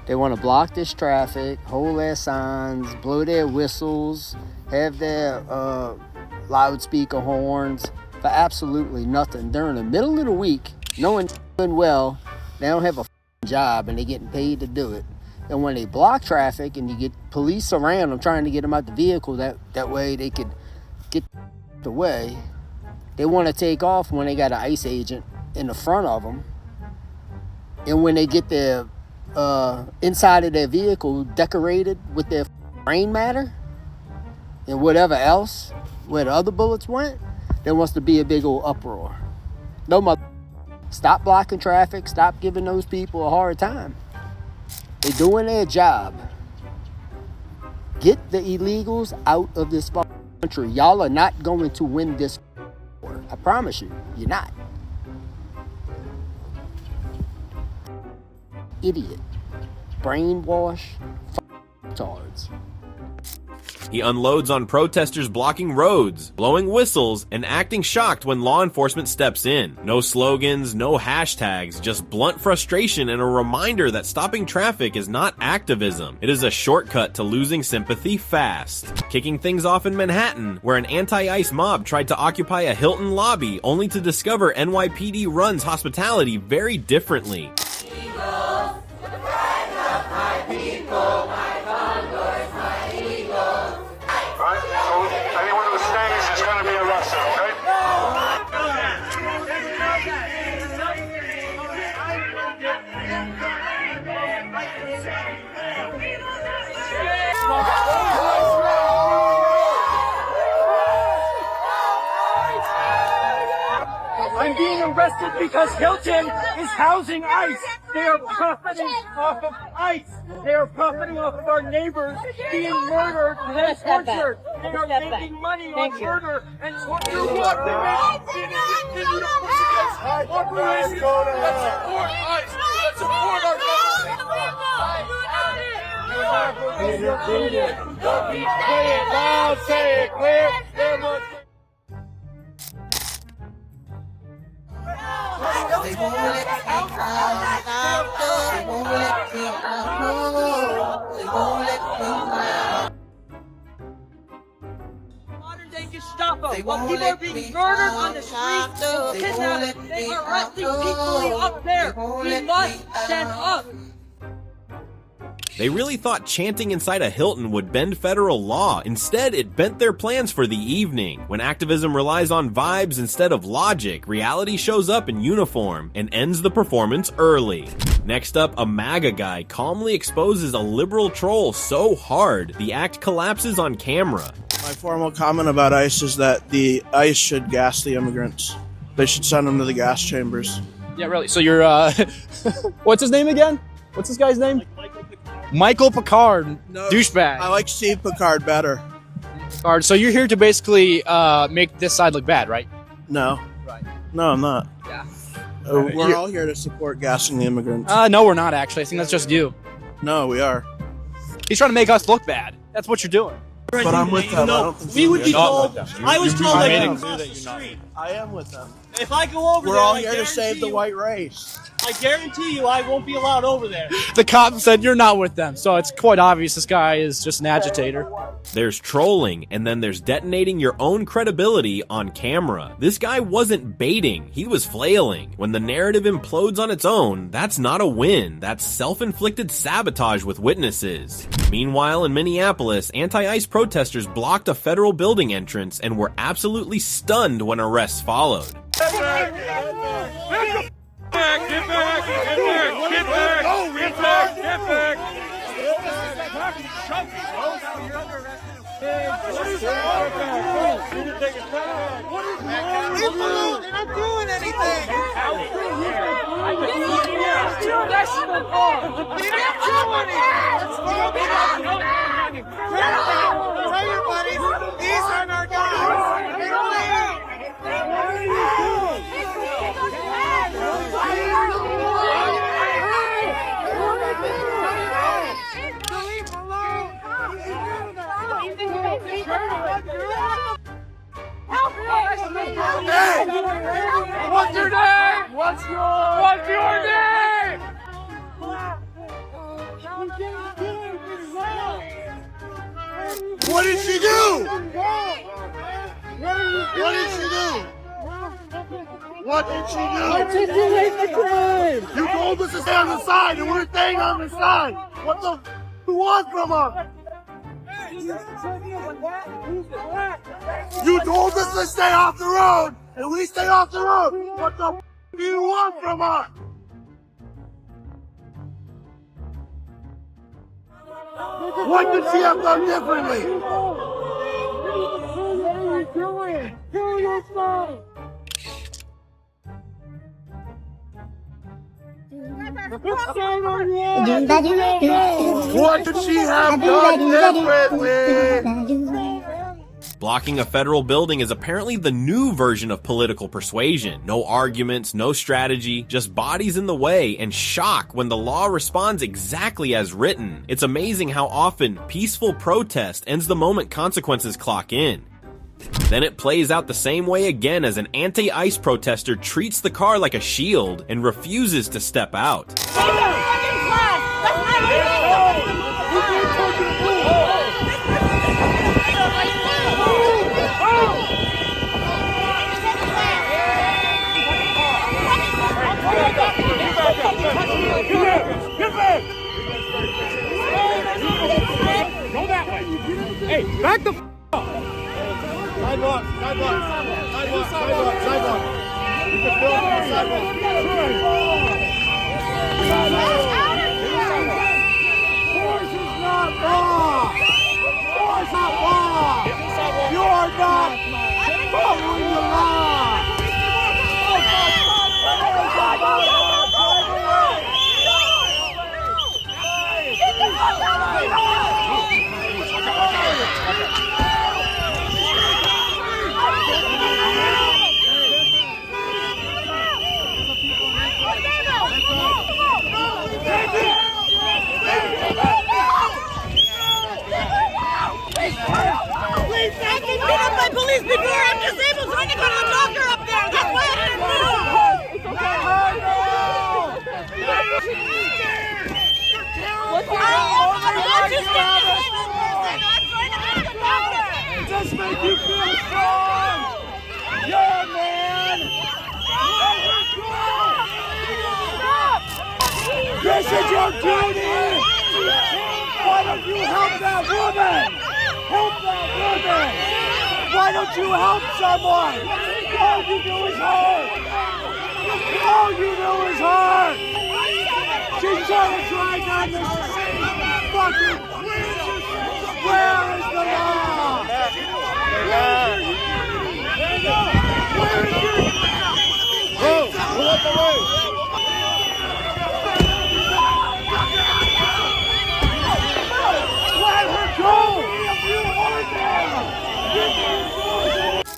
They want to block this traffic, hold their signs, blow their whistles, have their loudspeaker horns for absolutely nothing. During the middle of the week, knowing well they don't have a job and they're getting paid to do it. And when they block traffic and you get police around them trying to get them out the vehicle, that way they could get away, they want to take off when they got an ICE agent in the front of them. And when they get their inside of their vehicle decorated with their brain matter and whatever else, where the other bullets went, there wants to be a big old uproar. No mother. Stop blocking traffic. Stop giving those people a hard time. They're doing their job. Get the illegals out of this country. Y'all are not going to win this war. I promise you, you're not. Idiot. Brainwash. Tards. He unloads on protesters blocking roads, blowing whistles, and acting shocked when law enforcement steps in. No slogans, no hashtags, just blunt frustration and a reminder that stopping traffic is not activism. It is a shortcut to losing sympathy fast. Kicking things off in Manhattan, where an anti-ICE mob tried to occupy a Hilton lobby only to discover NYPD runs hospitality very differently. I'm being arrested because Hilton is housing ICE. They are profiting off of ICE. They are profiting off of our neighbors being murdered and tortured. They are making money on murder and torture. Let's support our government. Say it loud, say it clear. They won't let me out. They won't let me out. They won't let me out. Modern day Gestapo. While people are being murdered on the streets, kidnapped, they are arresting peacefully up there. We must stand up. They really thought chanting inside a Hilton would bend federal law. Instead, it bent their plans for the evening. When activism relies on vibes instead of logic, reality shows up in uniform and ends the performance early. Next up, a MAGA guy calmly exposes a liberal troll so hard, the act collapses on camera. My formal comment about ICE is that the ICE should gas the immigrants. They should send them to the gas chambers. Yeah, really. So you're, what's his name again? What's this guy's name? Michael Picard, No, douchebag. I like Steve Picard better. Picard. So you're here to basically make this side look bad, right? No. Right. No, I'm not. Yeah. We're all here to support gassing the immigrants. No, we're not actually. I think that's just you. No, we are. He's trying to make us look bad. That's what you're doing. But I'm with them. We would be told. I was told I that am. across the street. I am with them. If I go over We're there, all I here to save the white race. I guarantee you, I won't be allowed over there. The cop said you're not with them, so it's quite obvious this guy is just an agitator. There's trolling, and then there's detonating your own credibility on camera. This guy wasn't baiting, he was flailing. When the narrative implodes on its own, that's not a win, that's self-inflicted sabotage with witnesses. Meanwhile, in Minneapolis, anti-ICE protesters blocked a federal building entrance and were absolutely stunned when arrests followed. Get back! Get back! Get back! Get back! Go, get back! Get back! They're not doing anything! Tell your buddies, these aren't our guys! Get away! Hey! What's your name? What's your name? What did she do? What did she do? What did she do? Articulate the crime! You told us to stay on the side, and we're staying on the side. What the? Who wants from us? You told us to stay off the road, and we stay off the road. What the do you want from us? What could she have done differently? What could she have done differently? Blocking a federal building is apparently the new version of political persuasion. No arguments, no strategy, just bodies in the way and shock when the law responds exactly as written. It's amazing how often peaceful protest ends the moment consequences clock in. Then it plays out the same way again as an anti-ICE protester treats the car like a shield and refuses to step out. Go that way. Hey, back the f*** up. Sidewalk, sidewalk, sidewalk, sidewalk, sidewalk. You can build on the sidewalk. Force is not law. Force is not law. You are not following the law. Please, I've been beat up by police before. I'm disabled trying to go to the doctor up there. That's why I didn't move. Just make you feel strong. You're a man. This is your duty. Why don't you help that woman? Help that woman. Why don't you help someone? All you do is hurt. All you do is hurt. She's trying to drag on this fucking. Where is the law? Pull up the way. Let her go.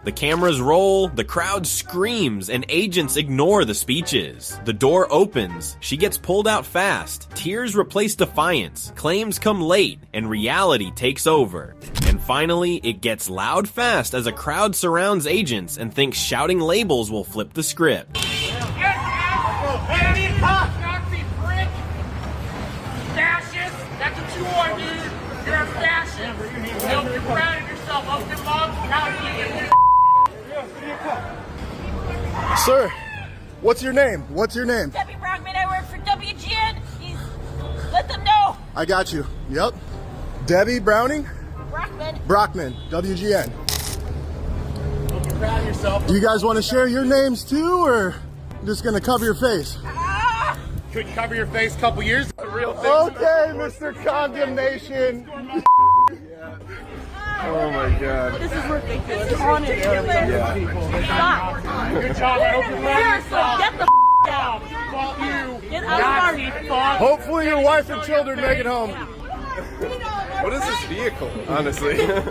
The cameras roll, the crowd screams, and agents ignore the speeches. The door opens, she gets pulled out fast, tears replace defiance, claims come late, and reality takes over. And finally, it gets loud fast as a crowd surrounds agents and thinks shouting labels will flip the script. Nazi prick! Fascist! That's what you are, dude! You're a fascist! Hope you're proud of yourself. Hope your mom's proud of you. Sir, what's your name? What's your name? Debbie Brockman, I work for WGN. Let them know. I got you. Yep. Debbie Browning? Brockman. Brockman, WGN. Hope you're proud of yourself. Do you guys want to share your names too, or just gonna cover your face? Couldn't cover your face a couple years ago. Okay, Mr. Condemnation. Oh my God. This is ridiculous. Honestly. Good job. I hope you're proud of yourself. Get the out. Fuck you. Get out of our fuck. Hopefully your wife and children make it home. What is this vehicle, honestly? Yeah.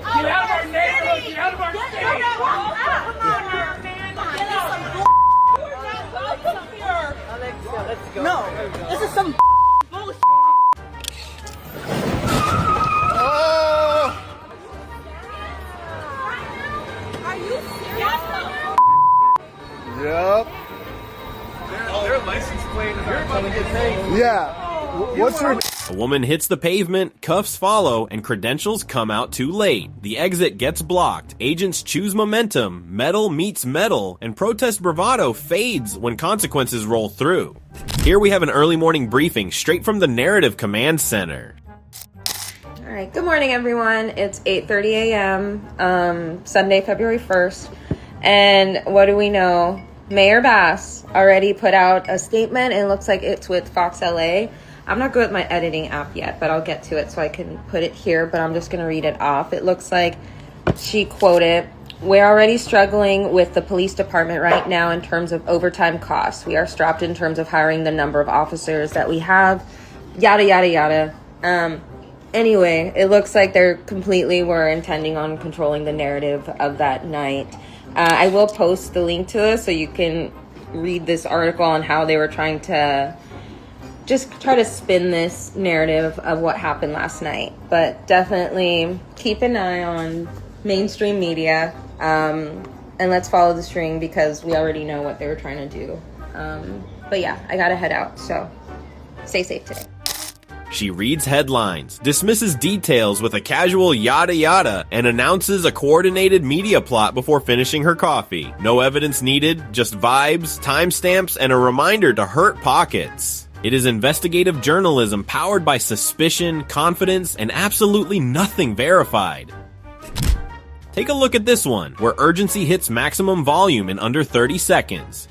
Get out. Hey, get out of our neighborhood! Get out of our state! No, this is some bullshit. Oh! Are you serious? Yep. Their license plate is about to get paid. Yeah. What's her? A woman hits the pavement, cuffs follow, and credentials come out too late. The exit gets blocked, agents choose momentum, metal meets metal, and protest bravado fades when consequences roll through. Here we have an early morning briefing straight from the Narrative Command Center. All right, good morning, everyone. It's 8:30 a.m., Sunday, February 1st. And what do we know? Mayor Bass already put out a statement. It looks like it's with Fox LA. I'm not good with my editing app yet, but I'll get to it so I can put it here. But I'm just going to read it off. It looks like she quoted, "We're already struggling with the police department right now in terms of overtime costs. We are strapped in terms of hiring the number of officers that we have, yada, yada, yada." Anyway, it looks like they're were intending on controlling the narrative of that night. I will post the link to this so you can read this article on how they were trying to just try to spin this narrative of what happened last night. But definitely keep an eye on mainstream media, and let's follow the string because we already know what they were trying to do. But yeah, I gotta head out, so stay safe today. She reads headlines, dismisses details with a casual yada yada, and announces a coordinated media plot before finishing her coffee. No evidence needed, just vibes, timestamps, and a reminder to hurt pockets. It is investigative journalism powered by suspicion, confidence, and absolutely nothing verified. Take a look at this one, where urgency hits maximum volume in under 30 seconds.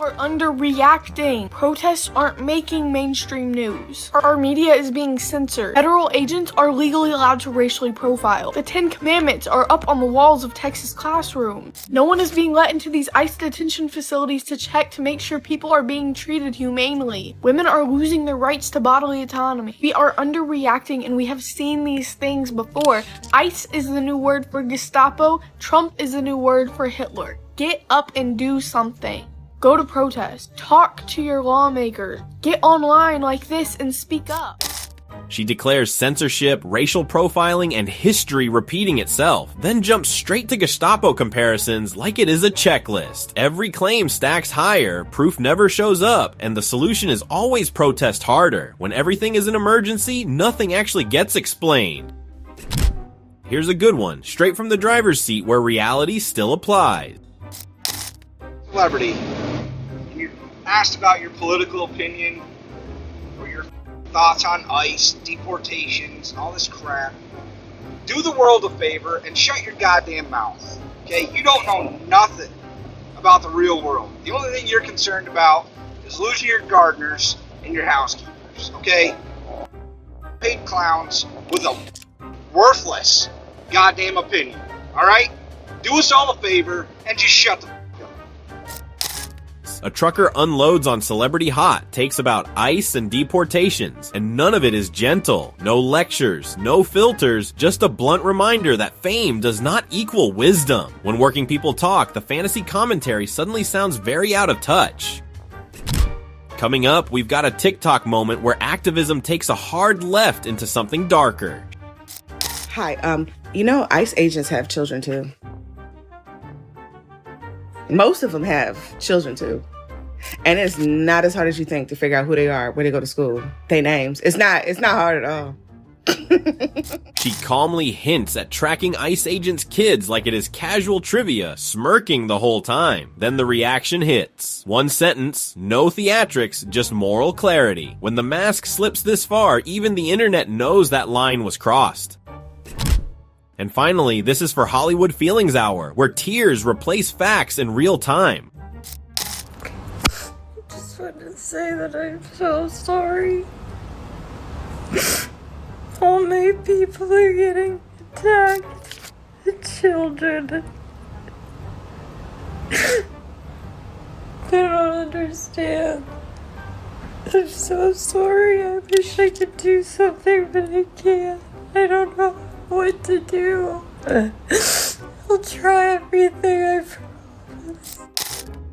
Are underreacting. Protests aren't making mainstream news. Our media is being censored. Federal agents are legally allowed to racially profile. The 10 Commandments are up on the walls of Texas classrooms. No one is being let into these ICE detention facilities to check to make sure people are being treated humanely. Women are losing their rights to bodily autonomy. We are underreacting, and we have seen these things before. ICE is the new word for Gestapo. Trump is the new word for Hitler. Get up and do something. Go to protest. Talk to your lawmakers. Get online like this and speak up. She declares censorship, racial profiling, and history repeating itself, then jumps straight to Gestapo comparisons like it is a checklist. Every claim stacks higher, proof never shows up, and the solution is always protest harder. When everything is an emergency, nothing actually gets explained. Here's a good one, straight from the driver's seat where reality still applies. Celebrity. You asked about your political opinion or your thoughts on ICE, deportations, all this crap. Do the world a favor and shut your goddamn mouth. Okay? You don't know nothing about the real world. The only thing you're concerned about is losing your gardeners and your housekeepers. Okay? Paid clowns with a worthless goddamn opinion. Alright? Do us all a favor and just shut the A trucker unloads on Celebrity Hot, takes about ICE and deportations, and none of it is gentle. No lectures, no filters, just a blunt reminder that fame does not equal wisdom. When working people talk, the fantasy commentary suddenly sounds very out of touch. Coming up, we've got a TikTok moment where activism takes a hard left into something darker. Hi, ICE agents have children too. Most of them have children too. And it's not as hard as you think to figure out who they are, where they go to school, their names. It's not hard at all. She calmly hints at tracking ICE agents' kids like it is casual trivia, smirking the whole time. Then the reaction hits. One sentence, no theatrics, just moral clarity. When the mask slips this far, even the internet knows that line was crossed. And finally, this is for Hollywood Feelings Hour, where tears replace facts in real time. I just wanted to say that I'm so sorry. So many people are getting attacked. The children. They don't understand. I'm so sorry. I wish I could do something, but I can't. I don't know what to do. I'll try everything, I promise.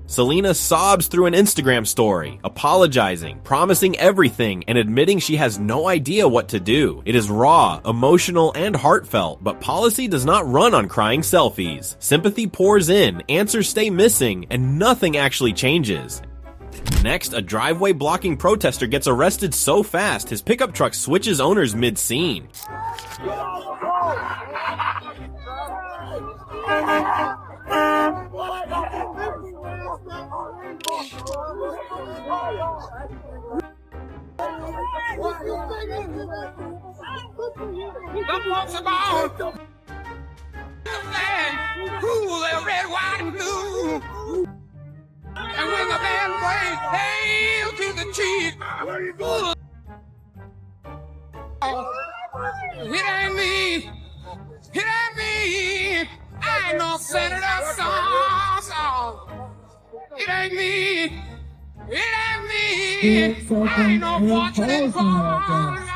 Selena sobs through an Instagram story, apologizing, promising everything, and admitting she has no idea what to do. It is raw, emotional, and heartfelt, but policy does not run on crying selfies. Sympathy pours in, answers stay missing, and nothing actually changes. Next, a driveway blocking protester gets arrested so fast his pickup truck switches owners mid-scene. Some folks are born cool, they're red, white, and blue. And when the band plays hail to the chief, it ain't me, it ain't me. I ain't no senator, son. It ain't me, it ain't me. I ain't no fortunate call, no.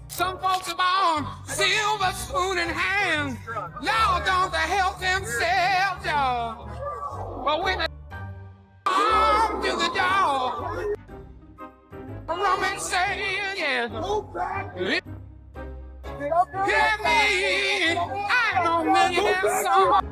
Some folks are born silver spoon in hand. Lord, don't they help themselves, y'all. But when they come to the door, rum and say, yes. Hear me, I ain't no millionaire son.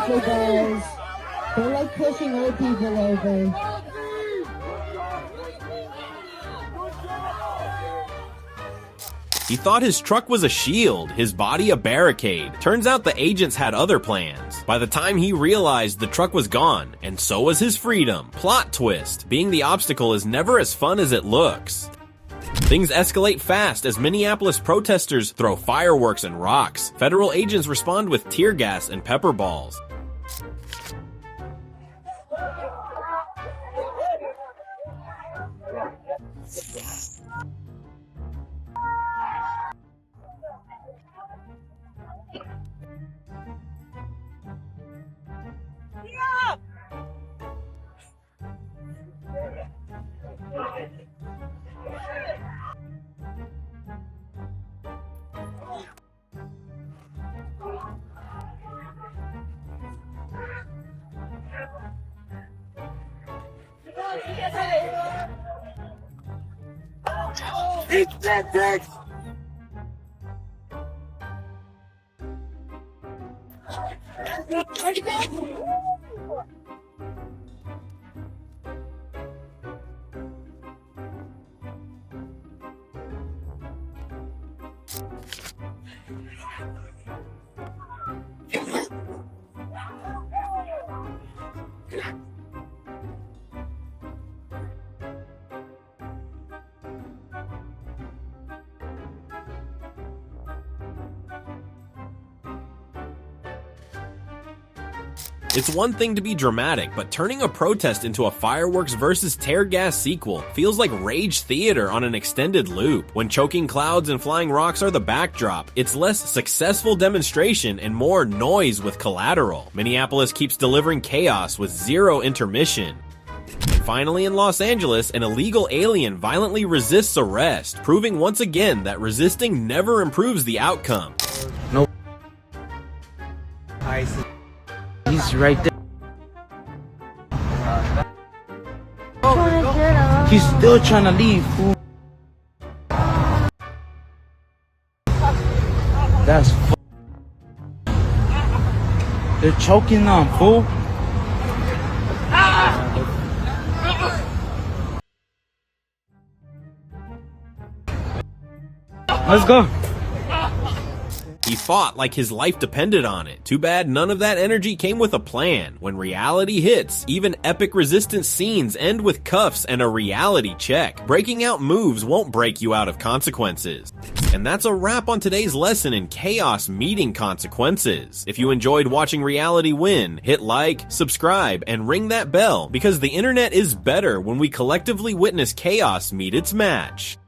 Careful, guys. They're like pushing old people over. He thought his truck was a shield, his body a barricade. Turns out the agents had other plans. By the time he realized the truck was gone, and so was his freedom. Plot twist, being the obstacle is never as fun as it looks. Things escalate fast as Minneapolis protesters throw fireworks and rocks. Federal agents respond with tear gas and pepper balls. It's one thing to be dramatic, but turning a protest into a fireworks versus tear gas sequel feels like rage theater on an extended loop. When choking clouds and flying rocks are the backdrop, it's less successful demonstration and more noise with collateral. Minneapolis keeps delivering chaos with zero intermission. And finally in Los Angeles, an illegal alien violently resists arrest, proving once again that resisting never improves the outcome. No. He's right there. He's still trying to leave, fool. That's they're choking on, fool. Let's go. He fought like his life depended on it. Too bad none of that energy came with a plan. When reality hits, even epic resistance scenes end with cuffs and a reality check. Breaking out moves won't break you out of consequences. And that's a wrap on today's lesson in chaos meeting consequences. If you enjoyed watching reality win, hit like, subscribe, and ring that bell, because the internet is better when we collectively witness chaos meet its match.